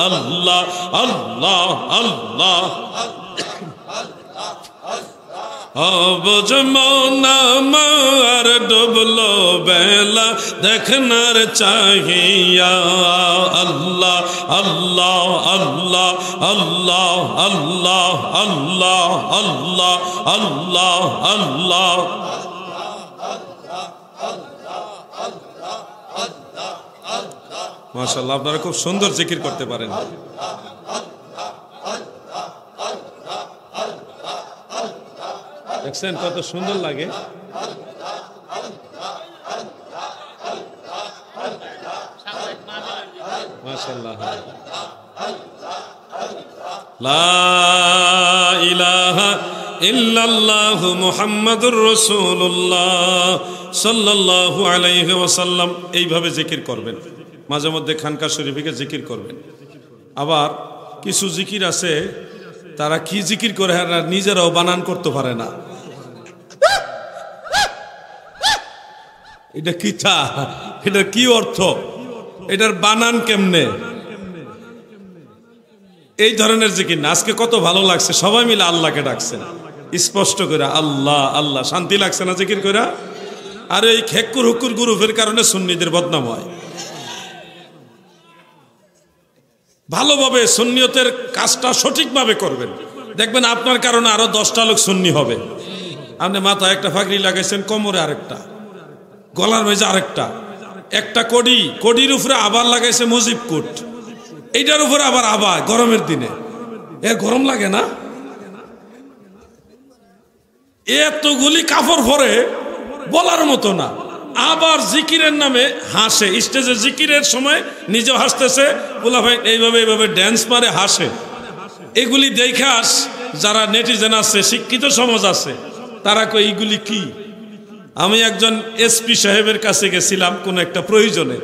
S1: আল্লাহ আল্লাহ আল্লাহ অবুঝ মনামার ডুবল বেলা দেখনার চাহিয়া আল্লাহ আল্লাহ আল্লাহ আল্লাহ আল্লাহ আল্লাহ আল্লাহ আল্লাহ আল্লাহ মাশাআল্লাহ আপনারা খুব সুন্দর জিকির করতে পারেন দেখছেন কত সুন্দর লাগে মাশাআল্লাহ লা ইলাহা ইল্লাল্লাহু মুহাম্মাদুর রাসূলুল্লাহ সাল্লাল্লাহু আলাইহি ওয়াসাল্লাম এইভাবে জিকির করবেন মাঝে মধ্যে খানকা শরীফে জিকির করবেন আবার কিছু জিকির আছে তারা কি জিকির করে নিজেরাও বানান করতে পারে না এটা কিটা এটা কি অর্থ এটার বানান কেমনে এই ধরনের জিকির না আজকে কত ভালো লাগছে সবাই মিলে আল্লাহকে ডাকছেন স্পষ্ট করে আল্লাহ আল্লাহ শান্তি লাগছে না জিকির করে আর এই খেক্কুর হুকুর গ্রুপের কারণে সুন্নিদের বদনাম হয় ভালোভাবে সুন্নিয়তের কাজটা সঠিকভাবে করবেন দেখবেন আপনার কারণে আরো 10টা লোক সুন্নি হবে আপনি মাথায় একটা ফাগড়ি লাগাইছেন কোমরে আরেকটা গলার মেঝে আরেকটা একটা কডির উপরে আবার লাগাইছে মুজিব কোট এইটার উপরে আবার আবার গরমের দিনে গরম লাগে না এতগুলি কাপড় পরে বলার মতো না আবার জিকিরের নামে হাসে স্টেজে জিকিরের সময় নিজেও হাসতেছে বলা ভাই এইভাবে এইভাবে ড্যান্স মারে হাসে এগুলি দেখাস যারা নেটিজেন আছে শিক্ষিত সমাজ আছে তারা কই এইগুলি কি আমি একজন এসপি সাহেবের কাছে গেছিলাম কোন একটা প্রয়োজনে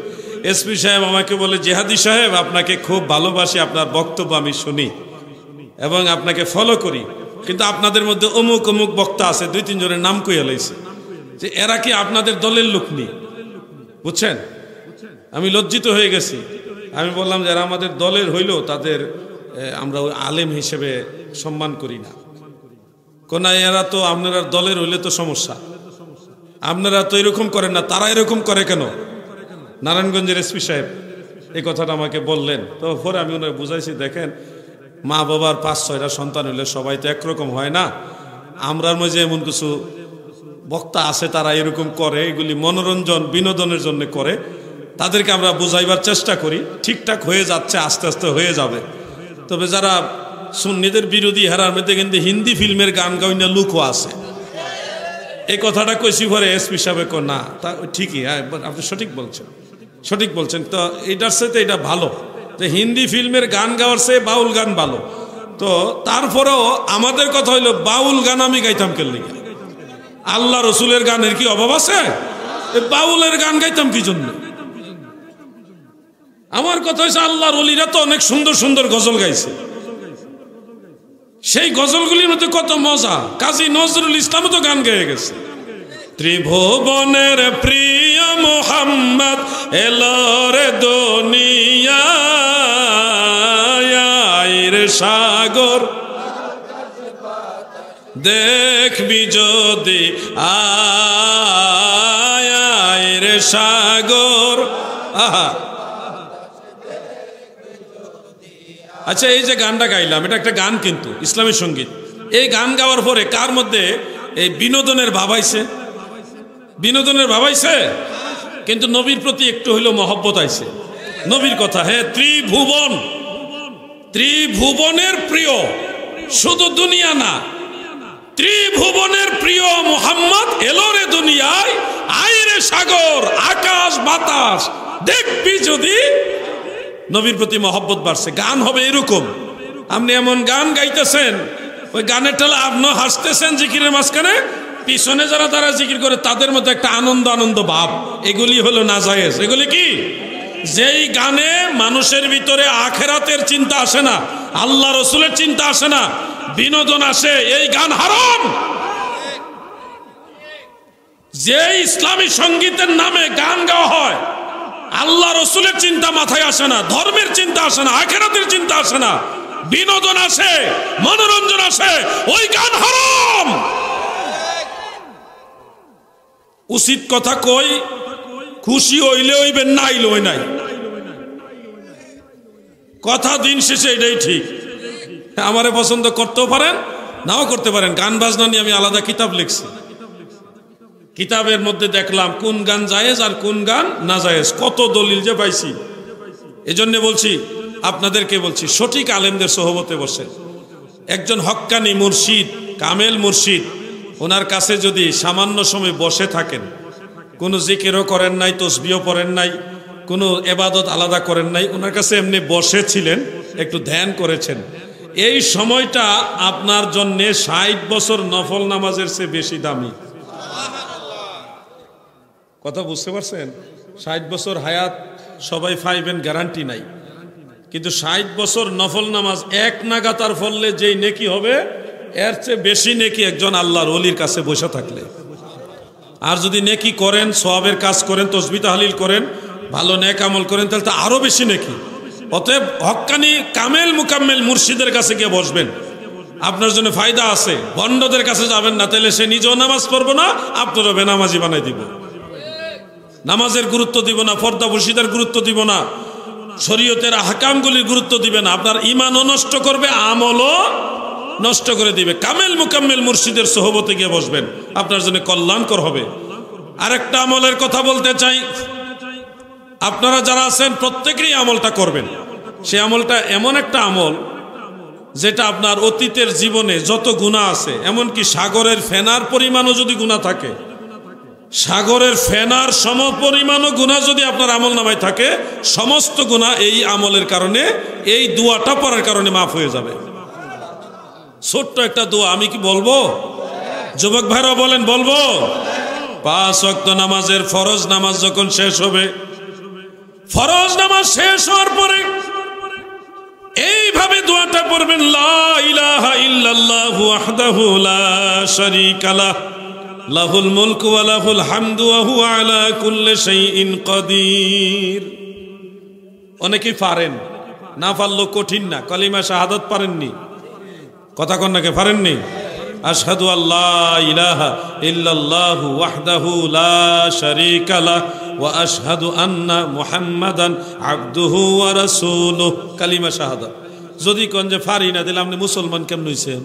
S1: এসপি সাহেব আমাকে বলে জিহাদি সাহেব আপনাকে খুব ভালোবাসি আপনার বক্তব্য আমি শুনি এবং আপনাকে ফলো করি কিন্তু আপনাদের মধ্যে অমুক অমুক বক্তা আছে 2-3 জনের নাম কইয়া লাইছে যে এরা কি আপনাদের দলের লোক নি বুঝছেন আমি লজ্জিত হয়ে গেছি আমি বললাম যারা আমাদের দলের হইলো তাদের আমরা আলেম হিসেবে সম্মান করি না কোন এরা তো আপনারা দলের হইলে তো সমস্যা আপনারা তো এরকম করেন না তারা এরকম করে কেন নারায়ণগঞ্জের এসপি সাহেব এই কথাটা আমাকে বললেন তো পরে আমি ওনাকে বুঝাইছি দেখেন মা বাবার 5-6টা সন্তান হইলে সবাই তো একরকম হয় না আমরার মাঝে এমন কিছু বক্তা আছে তারা এরকম করে, এগুলি মনোরঞ্জন বিনোদনের জন্য করে, তাদেরকে আমরা বুঝাইবার চেষ্টা করি। ঠিকঠাক হয়ে যাচ্ছে, আস্তে আস্তে হয়ে যাবে। তবে যারা সুন্নিদের বিরোধী হেরার মধ্যে কিন্তু হিন্দি ফিল্মের গান গাইনা লুকও আছে। এই কথাটা কইছি পরে এসপি সাহেব না, তা ঠিকই, হ্যাঁ আপনি সঠিক বলছেন, সঠিক বলছেন। তো এটার সাথে এটা ভালো যে হিন্দি ফিল্মের গান গাওয়ার চেয়ে বাউল গান ভালো। তো তারপরেও আমাদের কথা হইলো বাউল গান আমি গাইতাম কেন? আল্লাহ রসুলের গানের কি অভাব আছে? বাউলের গান গাইতাম কি জন্য? আমার কথা হয়েছে আল্লাহর ওলিরা তো অনেক সুন্দর সুন্দর গজল গাইছে, সেই গজলগুলির মধ্যে কত মজা। কাজী নজরুল ইসলামও তো গান গেয়ে গেছে। ত্রিভুবনের প্রিয় মোহাম্মদ এলো রে দুনিয়ায়, সাগর দেখবি যদি আয় রে সাগর। আহা, আচ্ছা এই যে গানটা গাইলাম এটা একটা গান কিন্তু ইসলামী সঙ্গীত। এই গান গাওয়ার পরে কার মধ্যে এই বিনোদনের ভাব আইছে? বিনোদনের ভাব আইছে, কিন্তু নবীর প্রতি একটু হইলো মহব্বত আইছে। নবীর কথা, হ্যাঁ ত্রিভুবন, ত্রিভুবনের প্রিয়, শুধু দুনিয়া না, ত্রিভুবনের প্রিয় মুহাম্মদ এলো রে দুনিয়ায়, আইরে সাগর আকাশ বাতাস দেখবি যদি। নবীর প্রতি মহব্বত বাড়ছে। গান হবে এরকম, আপনি এমন গান গাইতেছেন, ওই গানের টেলা আপনিও হাসতেছেন জিকিরের মাঝখানে, পিছনে যারা তারা জিকির করে তাদের মধ্যে একটা আনন্দ আনন্দ ভাব। এগুলি হলো নাজায়েজ। এগুলি কি? যেই গানে মানুষের ভিতরে আখেরাতের চিন্তা আসে না, আল্লাহ রসুলের চিন্তা আসে না, বিনোদন আসে, এই গান হারাম। যে ইসলামী সঙ্গীতের নামে গান গাওয়া হয়, আল্লাহ রসুলের চিন্তা মাথায় আসে না, ধর্মের চিন্তা আসে না, আখেরাতের চিন্তা আসে না, বিনোদন আসে, মনোরঞ্জন আসে, ওই গান হারাম। উচিত কথা কই, খুশি হইলে হইবেন, না হইলে হই নাই, কথা দিন শেষে এটাই ঠিক। আমারে পছন্দ করতেও পারেন, নাও করতে পারেন। গান বাজনা নিয়ে আমি আলাদা কিতাব লিখছি। কিতাবের মধ্যে দেখলাম কোন গান জায়েজ আর কোন গান না জায়েজ, কত দলিল যে পাইছি। এজন্য বলছি, আপনাদেরকে বলছি, সঠিক আলেমদের সোহবতে বসে একজন হক্কানি মুর্শিদ, কামেল মুর্শিদ, ওনার কাছে যদি সামান্য সময় বসে থাকেন, কোনো জিকিরও করেন নাই, তসবিহও পড়েন নাই, কোনো এবাদত আলাদা করেন নাই, ওনার কাছে এমনি বসেছিলেন, একটু ধ্যান করেছেন, এই সময়টা আপনার জন্যে 60 বছর নফল নামাজের চেয়ে বেশি দামি। কথা বুঝতে পারছেন? 60 বছর হায়াত সবাই পাইবেন গ্যারান্টি নাই, কিন্তু 60 বছর নফল নামাজ এক নাগাতার ফললে যেই নেকি হবে, এর চেয়ে বেশি নেকি একজন আল্লাহর ওলির কাছে বসে থাকলে। আর যদি নেকি করেন, সওয়াবের কাজ করেন, তাসবিহ তাহলিল করেন, ভালো নেক আমল করেন, তাহলে তো আরো বেশি নেকি। অতএব হক্কানি কামেল মুকাম্মেল মুর্শিদের কাছে গিয়ে বসবেন, আপনার জন্য ফায়দা আছে। ভণ্ডদের কাছে যাবেন না, তাহলে সে নিজেও নামাজ পড়বো না, আপনারও বেনামাজি বানাই দিব, নামাজের গুরুত্ব দিব না, পর্দা বসিদার গুরুত্ব দিব না, শরীয়তের আহকামগুলির গুরুত্ব দিবে না, আপনার ঈমানও নষ্ট করবে, আমলও নষ্ট করে দিবে। কামেল মুকাম্মেল মুর্শিদের সোহবতে গিয়ে বসবেন, আপনার জন্য কল্যাণকর হবে। আরেকটা আমলের কথা বলতে চাই, আপনারা যারা আছেন প্রত্যেকেরই আমলটা করবেন। সে আমলটা এমন একটা আমল যেটা আপনার অতীতের জীবনে যত গুনাহ আছে, এমনকি সাগরের ফেনার পরিমাণও যদি গুনাহ থাকে, সাগরের ফেনার সমপরিমাণও গুনাহ যদি আপনার আমল নামায় থাকে, সমস্ত গুনাহ এই আমলের কারণে, এই দোয়াটা পড়ার কারণে মাফ হয়ে যাবে। ছোট্ট একটা দোয়া, আমি কি বলবো? যুবক ভাইরা বলেন, বলবো? 5 ওয়াক্ত নামাজের ফরজ নামাজ যখন শেষ হবে, ফরজ নামাজ শেষ হওয়ার পরে এইভাবে দোয়াটা পড়বেন, লা ইলাহা ইল্লাল্লাহু ওয়াহদাহু লা শারীকা লাহ, লাহুল মুলকু ওয়া লাহুল হামদু ওয়া হুয়া আলা কুল্লি শাইইন কাদির। অনেকেই পারেন, না পারলেও কঠিন না। কালিমা শাহাদাত পারেননি, কথা কন নাকি পারেননি? আশহাদু আল্লা ইলাহা ইল্লাল্লাহু ওয়াহদাহু লা শারীকা লাহ ওয়া আশহাদু আন্না মুহাম্মাদান আবদুহু ওয়া রাসূলুহু, কালিমা শাহাদাত। যদি কোন যে পারি না, দিলে আপনি মুসলমান কেমন হইছেন?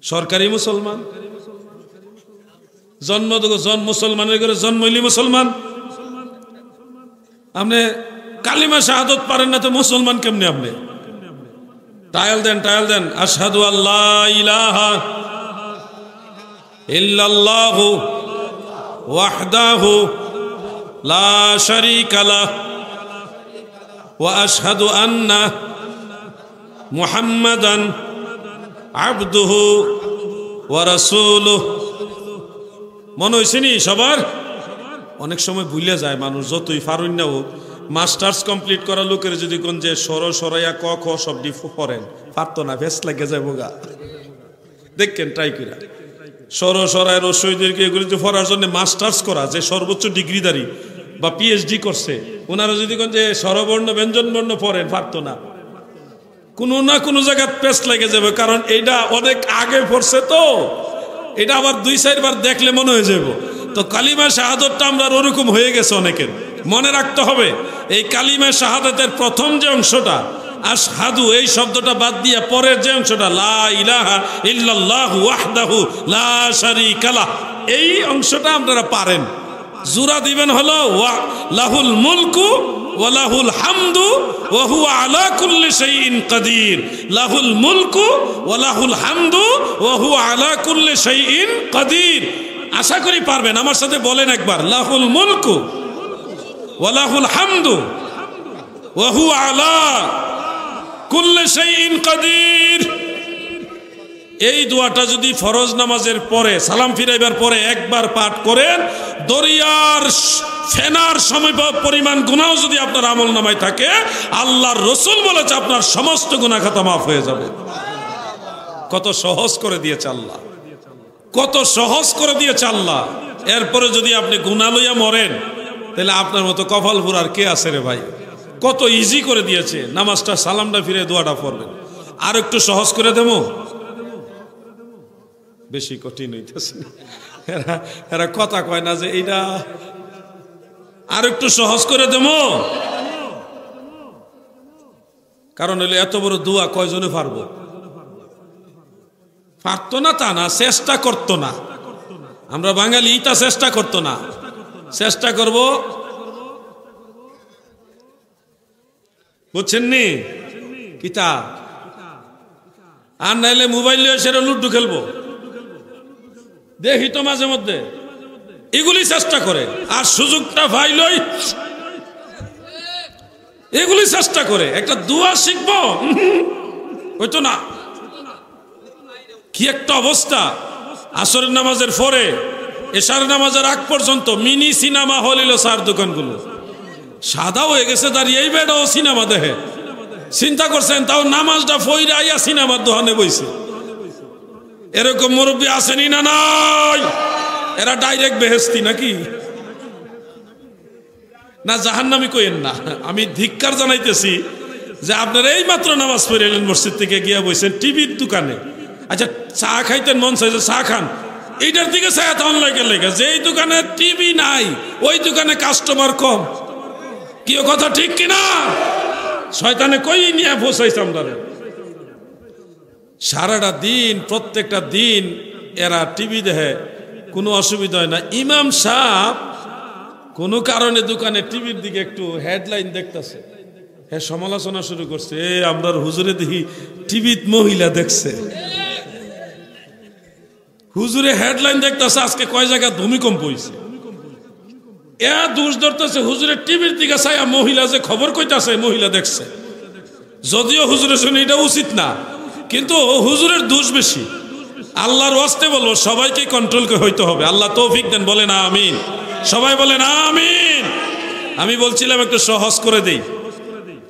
S1: সরকারি মুসলমান, জন্ম মুসলমানের ঘরে জন্মইলি মুসলমান। আপনি কালিমা শাহাদত পারেন না তো মুসলমান কেমনে? আপনি টায়াল দেন আশহাদু আল্লা ইলাহা ইল্লাল্লাহু ওয়াহদাহু লা শারীকা লাহু ওয়া আশহাদু আন্না মুহাম্মাদান আবদুহু ওয়া রাসূলুহু। মনে হইছে নি সবার? অনেক সময় ভুলে যায় মানুষ, যতই ফারুন না হোক। মাস্টার্স কমপ্লিট করা লোকের যদি কোন যে সরাইয়া ক খ সব পড়েন, পারতো না, ভেস লাগে যায় বোগা। দেখেন ট্রাই করা সরাই রসইদেরকে এগুলি তো পড়ার জন্য মাস্টার্স করা, যে সর্বোচ্চ ডিগ্রিধারী বা পিএইচডি করছে, ওনারা যদি কোন যে স্বরবর্ণ ব্যঞ্জন বর্ণ পড়েন, পারতো না। কোনো না কোনো জায়গায় পেস্ট লেগে যাবে, কারণ এটা অনেক আগে পড়ছে তো, এটা আবার 2-4 বার দেখলে মনে হয়ে যাবে। তো কালিমা শাহাদতটা আমরা ওরকম হয়ে গেছে অনেকের। মনে রাখতে হবে, এই কালিমা শাহাদাতের প্রথম যে অংশটা আশহাদু, এই শব্দটা বাদ দিয়ে পরের যে অংশটা লা ইলাহা ইল্লাল্লাহু ওয়াহদাহু লা শারীকা লাহু, এই অংশটা আপনারা পারেন। জোড়া দিবেন হলো লাহুল মুলকু ওয়া লাহুল হামদু ওয়া হুয়া আলা কুল্লি শাইইন কাদির। লাহুল মুলকু ওয়া লাহুল হামদু ওয়া হুয়া আলা কুল্লি শাইইন কাদির। আশা করি পারবেন, আমার সাথে বলেন একবার, লাহুল মুলকু ওয়া লাহুল হামদু ওয়া হুয়া আলা কুল্লি শাইইন কাদির। এই দোয়াটা যদি ফরজ নামাজের পরে সালাম ফিরাইবার পরে একবার পাঠ করেন, দরিয়ার ফেনার সময় পরিমাণ গুনাহ যদি আপনার আমল নামায় থাকে, আল্লাহর রাসূল বলেছে আপনার সমস্ত গুনাহ খাতা মাফ হয়ে যাবে। কত সহজ করে দিয়েছে আল্লাহ, কত সহজ করে দিয়েছে আল্লাহ। এরপরে যদি আপনি গুনাহ লইয়া মরেন, তাহলে আপনার মতো কপাল পুরার কে আছে রে ভাই? কত ইজি করে দিয়েছে। নামাজটা সালামটা ফিরে দোয়াটা পড়বেন। আর একটু সহজ করে দেবো, বেশি কঠিন হইতেছে। এরা কথা কয় না যে এইটা আর একটু সহজ করে দেবো, কারণ হইলে এত বড় দোয়া কয়জনে পারবো? পারতো না তা না, চেষ্টা করতো না। আমরা বাঙালি তা চেষ্টা করতো না। চেষ্টা করব, বুঝছেন নি? কিতা আর নাইলে মোবাইল নিয়ে সেটা লুড্ডু খেলবো, দেখি তো মাঝে মধ্যে এগুলি চেষ্টা করে। আর সুযোগটা পাইলই এগুলি চেষ্টা করে। একটা দোয়া শিখবো, হইতো না। কি একটা অবস্থা! আসরের নামাজের পরে এশার নামাজের আগ পর্যন্ত মিনি সিনেমা হল হইল 4 দোকানগুলো সাদা হয়ে গেছে, দাঁড়িয়ে বেড়াও সিনেমা দেখে। চিন্তা করছেন, তাও নামাজটা ফইরে আইয়া সিনেমার দোকানে বইছে। এরকম মুরব্বী আসেনি না নাই? এরা ডাইরেক্ট বেহেস্তি নাকি? না জাহান্নামী কইেন না। আমি ধিক্কার জানাইতেছি যে আপনারা এই মাত্র নামাজ পড়ে এলেন, মসজিদ থেকে গিয়া বইছেন টিভির দোকানে। আচ্ছা, চা খাইতেন মন চাইছে, চা খান, এইটার দিকে ছায়া তখন লেগে লেগে। যেই দোকানে টিভি নাই ওই দোকানে কাস্টমার কম। কি কথা ঠিক কিনা? শয়তানে কই নিয়ে বসাইছে আমরা। সারাটা দিন, প্রত্যেকটা দিন এরা টিভি দেখে, কোনো অসুবিধা হয় না। ইমাম সাহেব কোনো কারণে দোকানে টিভির দিকে একটু হেডলাইন দেখতেছে, হ্যাঁ সমালোচনা শুরু করছে, আমরা হুজুরে দেখি টিভিত মহিলা দেখছে। হুজুরে হেডলাইন দেখতেছে আজকে কয় জায়গায় ভূমিকম্প হয়েছে। এ দোষ ধরতেছে হুজুরের টিভির দিকে ছায়া মহিলা যে খবর কইতাছে মহিলা দেখছে। যদিও হুজুরের শুনে এটা উচিত না, কিন্তু হুজুরের দোষ বেশি। আল্লাহর ওয়াস্তে বলবো, সবাইকে কন্ট্রোল হইতে হবে। আল্লাহ তৌফিক দেন, বলেন আমিন। সবাই বলেন আমিন। আমি বলছিলাম একটু সহজ করে দেই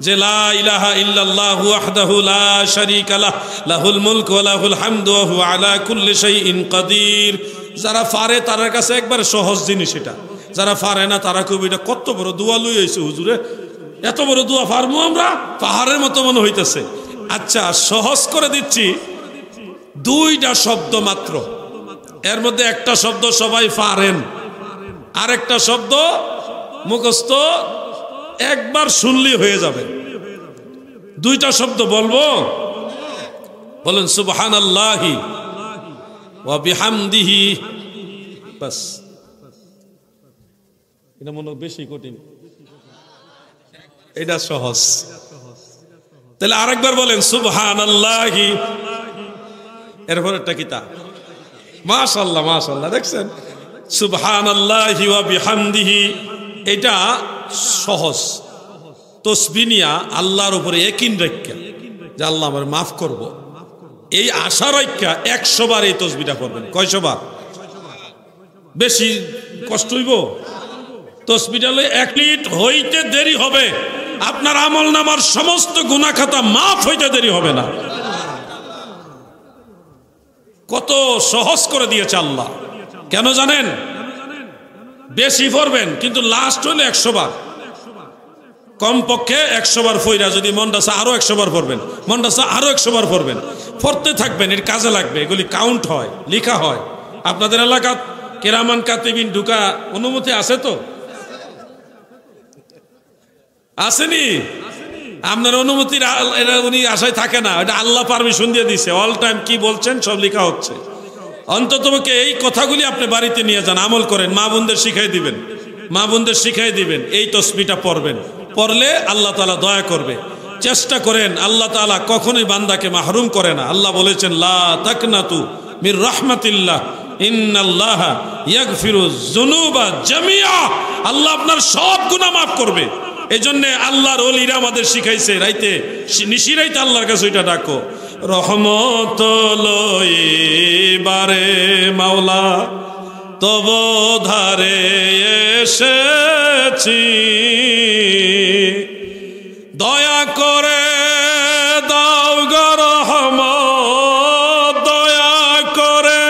S1: যে লা ইলাহা ইল্লাল্লাহু ওয়াহদাহু লা শারীকা লাহু লাহুল মুলকু ওয়া লাহুল হামদু ওয়া হুয়া আলা কুল্লি শাইইন কাদির। যারা পারে তার কাছে একবার সহজ জিনিস এটা, যারা পারে না তারা খুব এটা কত বড় দোয়া লই আইছে হুজুরে, এত বড় দোয়া পারবো আমরা? পাহাড়ের মতো মনে হইতেছে। আচ্ছা, সহজ করে দিচ্ছি, 2টা শব্দ মাত্র। এর মধ্যে একটা শব্দ সবাই পারেন, আরেকটা শব্দ মুখস্থ একবার শুনলি হয়ে যাবে। 2টা শব্দ বলবো, বলেন সুবহানাল্লাহি ওয়া বিহামদিহি। বাস, এটা মনে হয় বেশি কঠিন, এটা সহজ। তাহলে আরেকবার বলেন সুবহানাল্লাহি, এরপরেরটা কি তা? মাশাআল্লাহ মাশাআল্লাহ, দেখছেন? সুবহানাল্লাহি ওয়া বিহামদিহি, এটা সহজ। তসবিহ নিয়া আল্লাহর উপরে ইয়াকিন রাখা যে আল্লাহ আমার মাফ করব, এই আশা রাখা 100 বার এই তসবিহটা পড়বেন। কয়শো বার? বেশি কষ্ট হইব? তসবিহটা হলে 1 মিনিট হইতে দেরি হবে, আপনার আমল নামার সমস্ত গুনাহ খাতা মাফ হইতে দেরি হবে না। কত সহজ করে দিয়েছে আল্লাহ। কেন জানেন? বেশি পড়বেন, কিন্তু লাস্ট হলে 100 বার, কমপক্ষে 100 বার পড়া, যদি মনটা চায় আরো 100 বার পড়বেন, মনটা চায় আরো 100 বার পড়বেন, পড়তে থাকবেন। এর কাজে লাগবে, এগুলি কাউন্ট হয়, লেখা হয়। আপনাদের এলাকা কেরামান কাতিবিন ঢুকা অনুমতি আছে তো? আসেনি? আপনার অনুমতির উনি আশায় থাকে না, এটা আল্লাহ পারমিশন দিয়ে দিছে। অল টাইম কি বলছেন সব লেখা হচ্ছে। অন্ততপক্ষে এই কথাগুলি আপনি বাড়িতে নিয়ে যান, আমল করেন, মা বোনদের শিখাই দিবেন, মা বোনদের শিখাই দিবেন। এই তসবিহটা পড়বেন, পড়লে আল্লাহ তাআলা দয়া করবে। চেষ্টা করেন, আল্লাহ তাআলা কখনোই বান্দাকে মাহরুম করে না। আল্লাহ বলেছেন লা তাকনাতু মির রাহমাতিল্লাহ ইন্নাল্লাহা ইয়াগফিরুয যুনুবা জামিআ, আল্লাহ আপনার সব গুনাহ মাফ করবে। এই জন্য আল্লাহর ওলিরা আমাদের শিখাইছে রাইতে নিশিরাইতে আল্লাহর কাছে ওইটা ডাকো, রহমত লইবারে মাওলা তব ধারে এসেছি, দয়া করে দাও গো রহমত, দয়া করে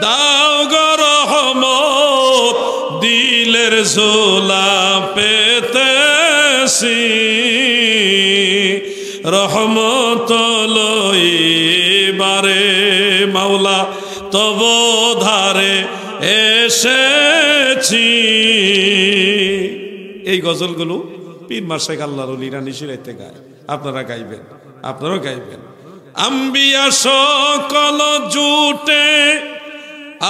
S1: দাও গো রহমত, দিলের ঝোলা পেতেছি, রহমত লইবারে মাওলা তব ধারে এসেছি। এই গজলগুলো পীর মাশায়েখ আল্লাহর ওলিরা নিশিরাইতে গায়, আপনারা গাইবেন, আপনারাও গাইবেন। আম্বিয়া সকল জুটে,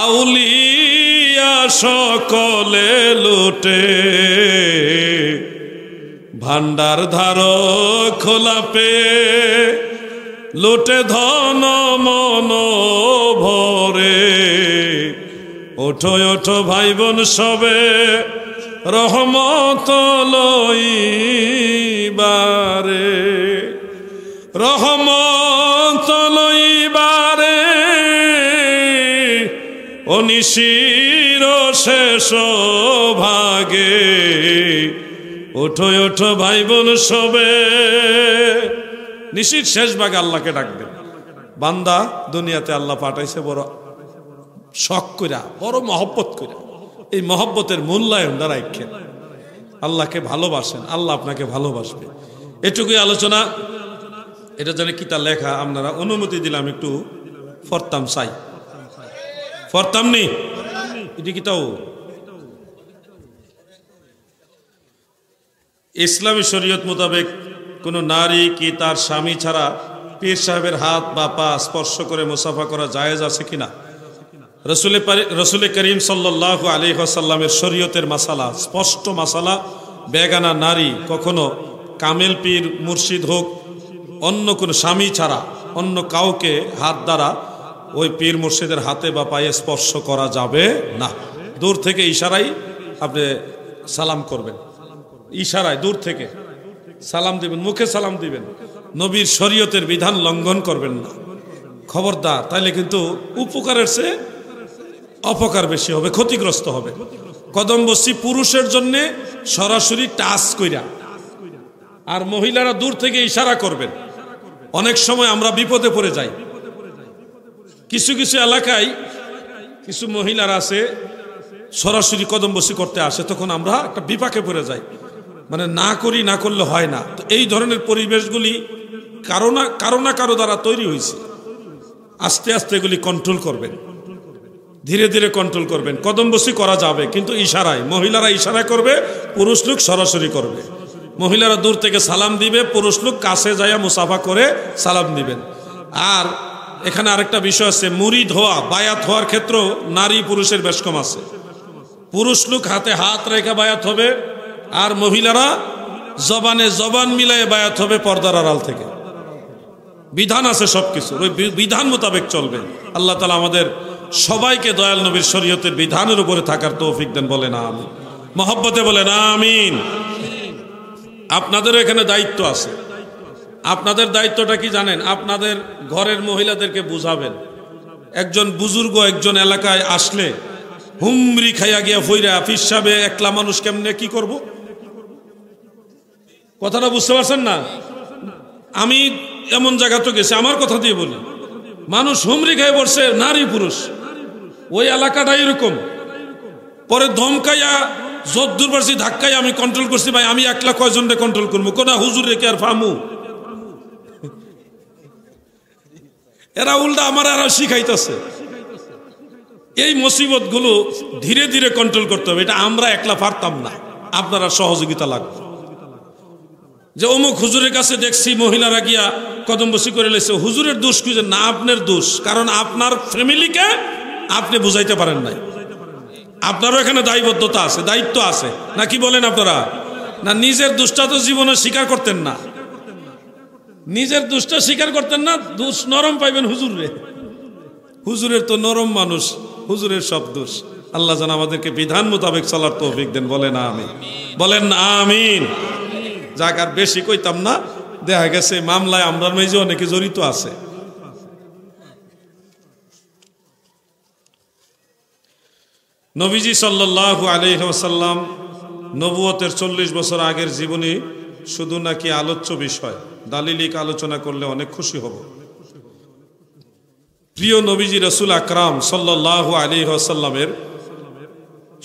S1: আউলিয়া সকলে লুটে, ভান্ডার ধার খোলা পে লুটে ধন মন ভরে, ওঠো ওঠো ভাই বোন সবে রহমত লইবারে, রহমত লইবারে অনিশির শেষ ভাগে, ওঠো ওঠো ভাই বোন সবে। নিশির শেষ ভাগে আল্লাহকে ডাকবেন। বান্দা দুনিয়াতে আল্লাহ পাঠাইছে বড় শখ কইরা, বড় মহব্বত কইরা। এই মহব্বতের মূল্যায়ন দ্বারা রাখেন, আল্লাহকে ভালোবাসেন, আল্লাহ আপনাকে ভালোবাসবে। এটুকুই আলোচনা। এটা যেন কিতা লেখা, আপনারা অনুমতি দিলাম একটু ফরতাম চাই, ফরতাম নি এটি কিতাও। ইসলামী শরীয়ত মোতাবেক কোনো নারী কি তার স্বামী ছাড়া পীর সাহেবের হাত বা পা স্পর্শ করে মুসাফা করা জায়েজ আছে কিনা? রসুল করিম সাল্লাল্লাহু আলাইহি ওয়াসাল্লামের শরীয়তের মাসালা, স্পষ্ট মাসালা। বেগানা নারী কখনো কামেল পীর মুর্শিদ হোক, অন্য কোনো স্বামী ছাড়া অন্য কাউকে হাত দ্বারা ওই পীর মুর্শিদের হাতে বা পায়ে স্পর্শ করা যাবে না। দূর থেকে ইশারাই আপনি সালাম করবেন, ইশারায় দূর থেকে সালাম দিবেন, মুখে সালাম দিবেন। নবীর শরীয়তের বিধান লঙ্ঘন করবেন না, খবরদার। তাইলে কিন্তু উপকারের চেয়ে অপকার বেশি হবে, ক্ষতিগ্রস্ত হবে। কদমবস্তি পুরুষের জন্য সরাসরি টাচ কইরা, আর মহিলারা দূর থেকে ইশারা করবেন। অনেক সময় আমরা বিপদে পড়ে যাই। কিছু কিছু এলাকায় কিছু মহিলারা আছে সরাসরি কদমবস্তি করতে আসে, তখন আমরা একটা বিপাকে পড়ে যাই, মানে না করি, না করলে হয় না। তো এই ধরনের পরিবেশগুলি কারো না কারো দ্বারা তৈরি হয়েছে। আস্তে আস্তে এগুলি কন্ট্রোল করবেন, ধীরে ধীরে কন্ট্রোল করবেন। কদমবস্তি করা যাবে, কিন্তু ইশারায়। মহিলারা ইশারা করবে, পুরুষ লোক সরাসরি করবে। মহিলারা দূর থেকে সালাম দিবে, পুরুষ লোক কাছে যাইয়া মুসাফা করে সালাম দিবেন। আর এখানে আরেকটা বিষয় আছে, মুরিদ হওয়া, বায়াত হওয়ার ক্ষেত্রে নারী পুরুষের বেশ কম আছে। পুরুষ লোক হাতে হাত রেখে বায়াত হবে, আর মহিলারা জবানে জবান মিলায়ে বায়াত হবে পর্দার আড়াল থেকে। বিধান আছে সবকিছু, ওই বিধান মোতাবেক চলবে। আল্লাহ তাআলা আমাদের সবাইকে দয়াল নবীর শরীয়তের বিধানের উপরে থাকার তৌফিক দেন, বলেন আমিন। মহব্বতে বলেন আমিন। আপনাদেরও এখানে দায়িত্ব আছে। আপনাদের দায়িত্বটা কি জানেন? আপনাদের ঘরের মহিলাদেরকে বুঝাবেন। একজন বুজুর্গ একজন এলাকায় আসলে হুমরি খাইয়া গিয়া ফইরা ফিসাবে একলা মানুষ কেমনে কি করব? কথাটা বুঝতে পারছেন না? আমি এমন জায়গা তো গেছি, আমার কথা দিয়ে বলি, মানুষ হুমরি খাই পড়ছে, নারী পুরুষ, ওই এলাকাটা এরকম। পরে ধমকাইয়া যদ্দূর পারছি ধাক্কাই আমি কন্ট্রোল করছি, ভাই আমি একলা কয়জনরে কন্ট্রোল করবো, কোন হুজুর রেখে আর ফামু। এরা উল্টা আমার এরা শিখাইতেছে। এই মুসিবত গুলো ধীরে ধীরে কন্ট্রোল করতে হবে। এটা আমরা একলা পারতাম না, আপনারা সহযোগিতা লাগবে। যে অমুক হুজুরের কাছে দেখছি মহিলারা গিয়া কদম বসি করে লেছে, হুজুরের দোষ খুঁজে না, আপনার দোষ। কারণ আপনার ফ্যামিলিকে আপনি বুঝাইতে পারেন নাই। আপনারও এখানে দায়বদ্ধতা আছে, দায়িত্ব আছে, নাকি বলেন আপনারা? না, নিজের দোষটা তো জীবনে স্বীকার করতেন না, নিজের দোষটা স্বীকার করতেন না, দোষ নরম পাইবেন হুজুরে। হুজুরের তো নরম মানুষ, হুজুরের সব দোষ। আল্লাহ যেন আমাদেরকে বিধান মোতাবেক চলার তৌফিক দেন, বলেন আমিন। বলেন আমিন। যাক, আর বেশি কইতাম না, দেখা গেছে মামলায় আমরা মেজে অনেকে জড়িত আছে। নবীজি সাল্লাল্লাহু আলাইহি ওয়াসাল্লাম নবুয়তের 40 বছর আগের জীবনী শুধু নাকি আলোচ্য বিষয়, দালিলিক আলোচনা করলে অনেক খুশি হব। প্রিয় নবীজি রাসূল আকরাম সাল্লাল্লাহু আলাইহি ওয়াসাল্লামের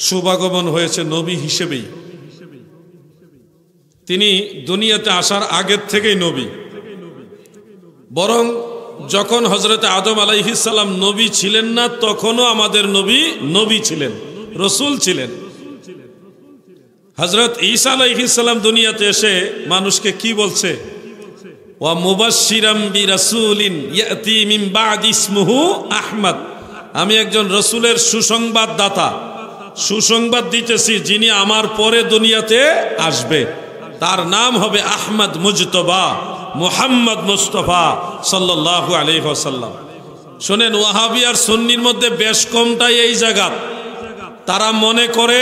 S1: শুভাগমন হয়েছে নবী হিসেবেই। তিনি দুনিয়াতে আসার আগের থেকেই নবী, বরং যখন হযরত আদম আলাইহিস সালাম নবী ছিলেন না, তখনও আমাদের নবী নবী ছিলেন, রসুল ছিলেন। হযরত ঈসা আলাইহিস সালাম দুনিয়াতে এসে মানুষকে কি বলছে? ওয়া মুবাশশিরাম বিরাসূলিন ইয়াতি মিন বাদি ইসমুহু আহমদ। আমি একজন রসুলের সুসংবাদদাতা, সুসংবাদ দিতেছি যিনি আমার পরে দুনিয়াতে আসবে, তার নাম হবে আহমদ মুজতবা মুহাম্মদ মুস্তাফা সাল্লাল্লাহু আলাইহি ওয়াসাল্লাম। শুনেন, ওয়াহাবি আর সুন্নির মধ্যে বেশ কমটাই এই জায়গা। তারা মনে করে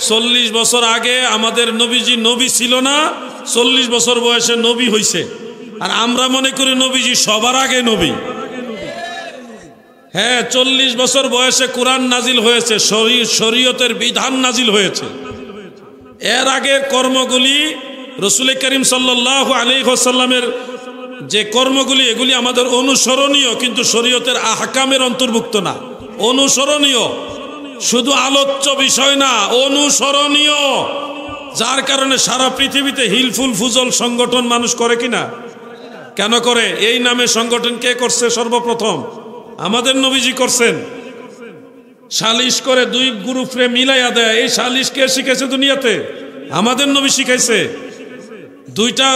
S1: 40 বছর আগে আমাদের নবীজি নবী ছিল না, 40 বছর বয়সে নবী হইছে। আর আমরা মনে করি নবীজি সবার আগে নবী। হ্যাঁ, 40 বছর বয়সে কোরআন নাজিল হয়েছে, শরীয়তের বিধান নাজিল হয়েছে। এর আগের কর্মগুলি রাসূল করিম সাল্লাল্লাহু আলাইহি ওয়াসাল্লামের যে কর্মগুলি, এগুলি আমাদের অনুসরণীয়, কিন্তু শরীয়তের আহকামের অন্তর্ভুক্ত না। অনুসরণীয়, শুধু আলোচ্য বিষয় না, অনুসরণীয়। যার কারণে সারা পৃথিবীতে হিলফুল ফুজল সংগঠন মানুষ করে কিনা? কেন করে? এই নামে সংগঠন কে করছে? সর্বপ্রথম আমাদের নবীজি করছেন। সালিশ করে দুই গ্রুপে মিলাইয়া দেয়, এই সালিশ কে শিখেছে দুনিয়াতে? আমাদের নবী শিখাইছে। দুইটা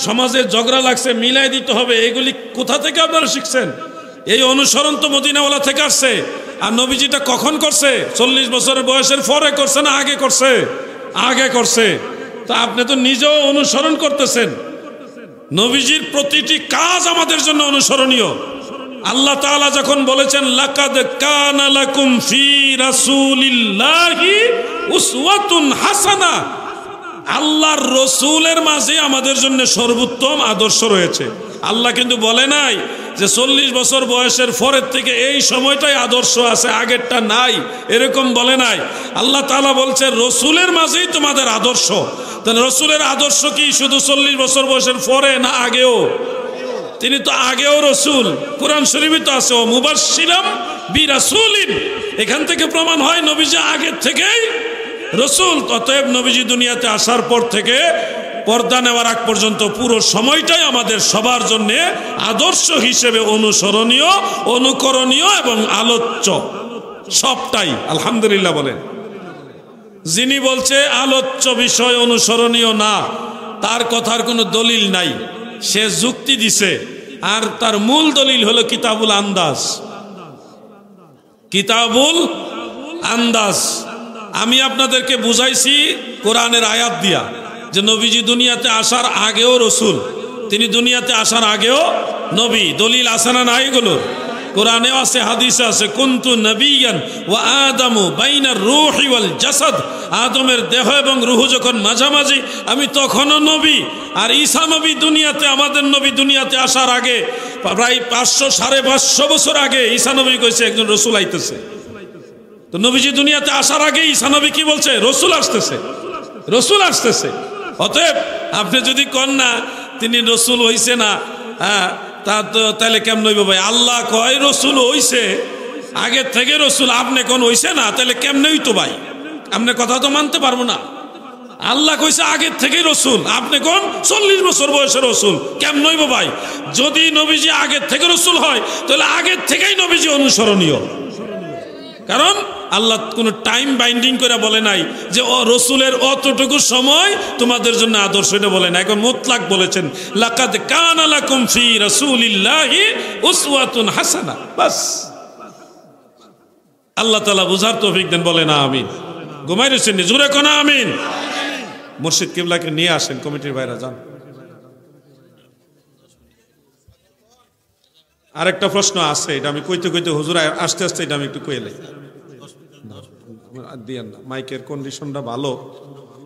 S1: সমাজে ঝগড়া লাগছে, মিলাই দিতে হবে, এগুলি কোথা থেকে আপনারা শিখছেন? এই অনুসরণ তো মদিনাওয়ালা থেকে আসছে। আর নবীজিটা কখন করছে? 40 বছরের বয়সের পরে করছে না আগে করছে? আগে করছে। তো আপনি তো নিজেও অনুসরণ করতেছেন। নবীজির প্রতিটি কাজ আমাদের জন্য অনুসরণীয়। আল্লাহ তাআলা যখন বলেছেন লাকাদ কানা লাকুম ফি রাসূলিল্লাহি উসওয়াতুন হাসানা, আল্লাহর রসুলের মাঝে আমাদের জন্য সর্বোত্তম আদর্শ রয়েছে। আল্লাহ কিন্তু বলে নাই যে 40 বছর বয়সের পরের থেকে এই সময়টাই আদর্শ আছে, আগেরটা নাই, এরকম বলে নাই। আল্লাহ তাআলা বলছে রসুলের মাঝেই তোমাদের আদর্শ। তাহলে রসুলের আদর্শ কি শুধু 40 বছর বয়সের পরে না আগেও? তিনি তো আগেও রসুল। কোরআন শরীফে তো আছে ও মুবাশশিরাম বিরাসূলিন। এখান থেকে প্রমাণ হয় নবীজি আগের থেকেই রসুল। অতএব নবীজি দুনিয়াতে আসার পর থেকে পর্দা নেওয়ার আগ পর্যন্ত পুরো সময়টাই আমাদের সবার জন্য আদর্শ হিসেবে অনুসরণীয়, অনুকরণীয় এবং আলোচ্য, সবটাই। আলহামদুলিল্লাহ বলেন। যিনি বলছে আলোচ্য বিষয় অনুসরণীয় না, তার কথার কোনো দলিল নাই। সে যুক্তি দিছে আর তার মূল দলিল হলো কিতাবুল আন্দাজ। কিতাবুল আন্দাজ আমি আপনাদেরকে বুঝাইছি কোরআনের আয়াত দিয়া যে নবীজি দুনিয়াতে আসার আগেও রসুল, তিনি দুনিয়াতে আসার আগেও নবী। দলিল আছে না নাই? এগুলো কোরআনেও আছে, হাদিসে আছে। কুনতু নবিয়ান ওয়া আদামু বাইনার রূহি ওয়াল জাসাদ, আদমের দেহ এবং রূহ যখন মাঝামাঝি আমি তখনও নবী। আর ঈসা নবী দুনিয়াতে, আমাদের নবী দুনিয়াতে আসার আগে প্রায় 500-550 বছর আগে ঈসা নবী কইছে একজন রসুল আইতেছে। তো নবীজি দুনিয়াতে আসার আগে ঈসা নবী কি বলছে? রসুল আসতেছে, রসুল আসতেছে। অতএব আপনি যদি কন না তিনি রসুল হইছে না, হ্যাঁ তাহলে কেমন হইব ভাই? আল্লাহ কয় রসুল হইছে, আগের থেকে রসুল, আপনি কোন হইছে না, তাহলে কেমনে হইতো ভাই? আপনি কথা তো মানতে পারবো না। আল্লাহ কইছে আগের থেকে রসুল, আপনি কোন 40 বছর বয়সের রসুল, কেমন হইব ভাই? যদি নবীজি আগের থেকে রসুল হয় তাহলে আগের থেকেই নবীজি অনুসরণীয়। কারণ আল্লাহ কোনো টাইম বাইন্ডিং করে বলে নাই যে ও রসুলের অতটুকু সময় তোমাদের জন্য আদর্শ, এটা বলে না। এখন মুতলাক বলেছেন লাকাদ কানা লাকুম ফি রাসূলিল্লাহি উসওয়াতুন হাসানা, বাস। আল্লাহ তাআলা বুঝার তৌফিক দেন, বলে না আমিন। ঘুমাই রয়েছেন, জোরে কোন আমিন। মুর্শিদ কিবলাকে নিয়ে আসেন, কমিটির বাইরে যান। আরেকটা প্রশ্ন আছে, এটা আমি কইতে কইতে হুজুর আস্তে আস্তে এটা আমি একটু কইলাই দিয়েন না। মাইকের কন্ডিশনটা ভালো,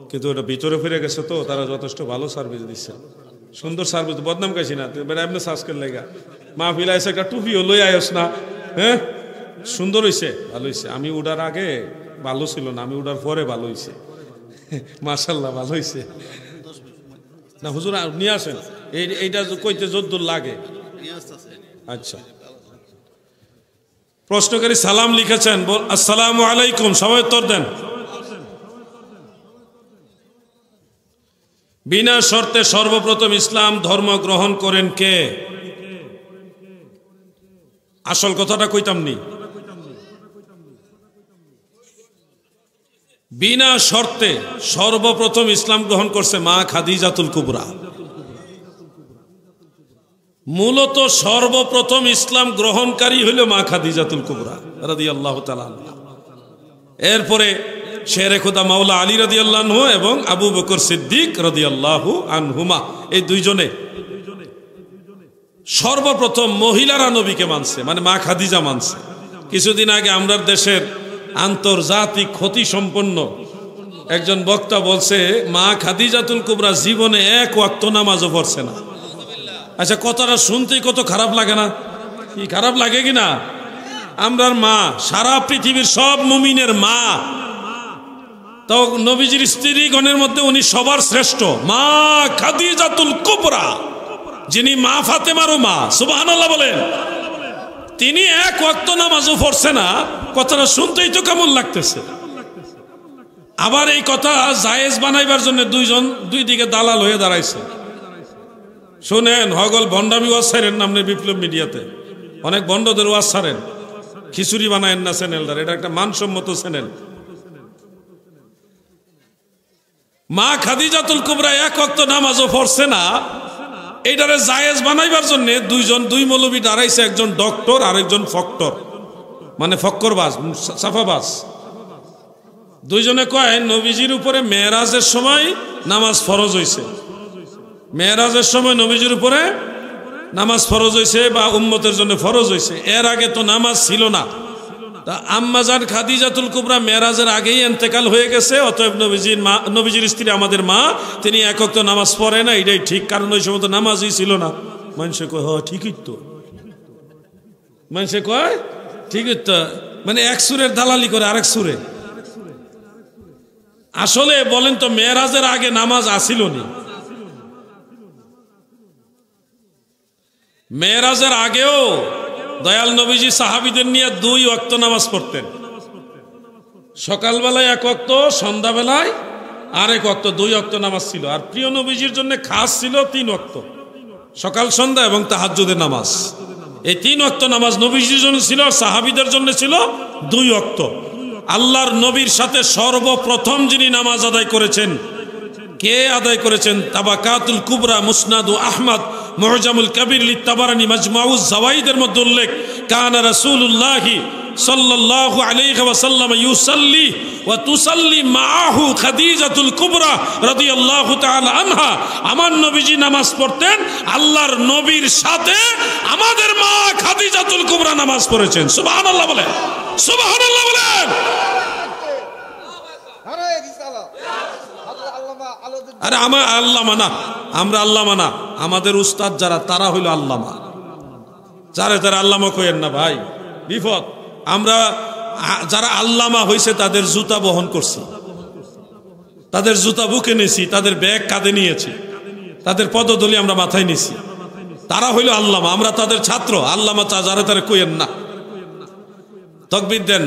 S1: কিন্তু ওটা ভিতরে ফিরে গেছে, তো তারা যথেষ্ট ভালো সার্ভিস দিচ্ছে, সুন্দর সার্ভিস। বদনাম কাছি না, এমনি সাজকের লেগা মাহফিল আইসে, একটা টুপিও লই আয়স না। হ্যাঁ, সুন্দর হয়েছে, ভালো হয়েছে। আমি উড়ার আগে ভালো ছিল না, আমি উড়ার পরে ভালো হয়েছে, মাশাল্লাহ ভালো হয়েছে। না হুজুর নিয়ে আসেন, এইটা কইতে যদ্দুর লাগে। আচ্ছা, প্রশ্নকারী সালাম লিখেছেন, আসসালামু আলাইকুম, সবাই উত্তর দেন। বিনা শর্তে সর্বপ্রথম ইসলাম ধর্ম গ্রহণ করেন কে? আসল কথাটা কইতাম নি। বিনা শর্তে সর্বপ্রথম ইসলাম গ্রহণ করছে মা খাদিজাতুল কুবরা। মূলত সর্বপ্রথম ইসলাম গ্রহণকারী হইল মা খাদিজাতুল কুবরা রাদিয়াল্লাহু তাআলা আনহা। এরপরে শেরে খুদা মাওলা আলী রাদিয়াল্লাহু আনহু এবং আবু বকর সিদ্দিক রাদিয়াল্লাহু আনহুমা, এই দুইজনে সর্বপ্রথম মহিলারা নবীকে মানছে, মানে মা খাদিজা মানছে। কিছুদিন আগে আমরা দেশের আন্তর্জাতিক খ্যাতি সম্পন্ন একজন বক্তা বলছে মা খাদিজাতুল কুবরা জীবনে এক ওয়াক্ত নামাজও পড়ছে না। আচ্ছা, কথাটা শুনতেই কত খারাপ লাগে না? কি খারাপ লাগে কিনা? আমরার মা, সারা পৃথিবীর সব মুমিনের মা, তো নবীজির স্ত্রীগণের মধ্যে উনি সবার শ্রেষ্ঠ, মা খাদিজাতুল কুবরা, যিনি মা ফাতেমারও মা। সুবহানাল্লাহ বলেন। তিনি এক ওয়াক্ত নামাজও পড়ছে না, কথাটা শুনতেই তো কেমন লাগতেছে। আবার এই কথা জায়েজ বানাইবার জন্য দুই দিকে দালাল হয়ে দাঁড়াইছে। শোনেন, হগল ভণ্ডামি ওয়াজ ছাড়েন নামনে বিপ্লব মিডিয়াতে, অনেক ভণ্ডদের ওয়াজ ছাড়েন, খিচুড়ি বানায়েন না চ্যানেলটার, এটা একটা মানসম্মত চ্যানেল। মা খাদিজাতুল কুবরা এক ওয়াক্ত নামাজও পড়ছে না, এইটারে জায়েজ বানাইবার জন্য দুই মৌলবী দাঁড়াইছে, একজন ডক্টর আর একজন ফক্টর, মানে ফক্করবাজ, সাফাবাজ। দুইজনে কয় নবীজির উপরে মেরাজের সময় নামাজ ফরজ হইছে, মেরাজের সময় নবীজির উপরে নামাজ ফরজ হইছে বা উম্মতের জন্য ফরজ হইছে। এর আগে তো নামাজ ছিল না। তা আম্মাজান খাদিজাতুল কুবরা মেরাজের আগেই ইন্তেকাল হয়ে গেছে, অতএব নবীজির স্ত্রী আমাদের মা, তিনি এক ওয়াক্ত নামাজ পড়ে না, এটাই ঠিক। কারণ ওই সময় তো নামাজই ছিল না। মানুষে কয় হ্যাঁ ঠিকই তো, মানুষে কয় ঠিকই তো, মানে এক সুরের দালালি করে আরেক সুরে। আসলে বলেন তো মেরাজের আগে নামাজ আসিল নি? মেরাজের আগেও দয়াল নবীজি সাহাবীদের নিয়ে 2 ওয়াক্ত নামাজ পড়তেন। সকালবেলায় 1 ওয়াক্ত, সন্ধ্যাবেলায় আরেক ওয়াক্ত, 2 ওয়াক্ত নামাজ ছিল। আর প্রিয় নবীজির জন্য খাস ছিল 3 ওয়াক্ত, সকাল সন্ধ্যা এবং তাহাজ্জুদের নামাজ। এই 3 ওয়াক্ত নামাজ নবীজির জন্য ছিল, আর সাহাবীদের জন্য ছিল 2 ওয়াক্ত। আল্লাহর নবীর সাথে সর্বপ্রথম যিনি নামাজ আদায় করেছেন, কে আদায় করেছেন? তাবাকাতুল কুবরা, মুসনাদু আহমদ মুআজামুল কবির লিত-তাবারানী মাজমাউজ যাওয়াইদের মধ্যে উল্লেখ, কানা রাসূলুল্লাহি সাল্লাল্লাহু আলাইহি ওয়াসাল্লাম ইউসাল্লি ওয়া তুসাল্লি মাআহু খাদিজাতুল কুবরা রাদিয়াল্লাহু তাআলা আনহা। আমার নবীজি নামাজ পড়তেন, আল্লাহর নবীর সাথে আমাদের মা খাদিজাতুল কুবরা নামাজ পড়েছেন। সুবহানাল্লাহ বলেন, সুবহানাল্লাহ বলেন। আরে আমার আল্লামা না, আমরা আল্লামা না, আমাদের উস্তাদ যারা তারা হইল আল্লামা। যারা তারা আল্লামা কইেন না ভাই, বিপদ। আমরা যারা আল্লামা হয়েছে তাদের জুতা বহন করছি, তাদের জুতা বুকে নিয়েছি, তাদের ব্যাগ কাঁধে নিয়েছি, তাদের পদধূলি আমরা মাথায় নিয়েছি। তারা হইল আল্লামা, আমরা তাদের ছাত্র। আল্লামা যারা তারা কইেন না। তাকবীর দেন।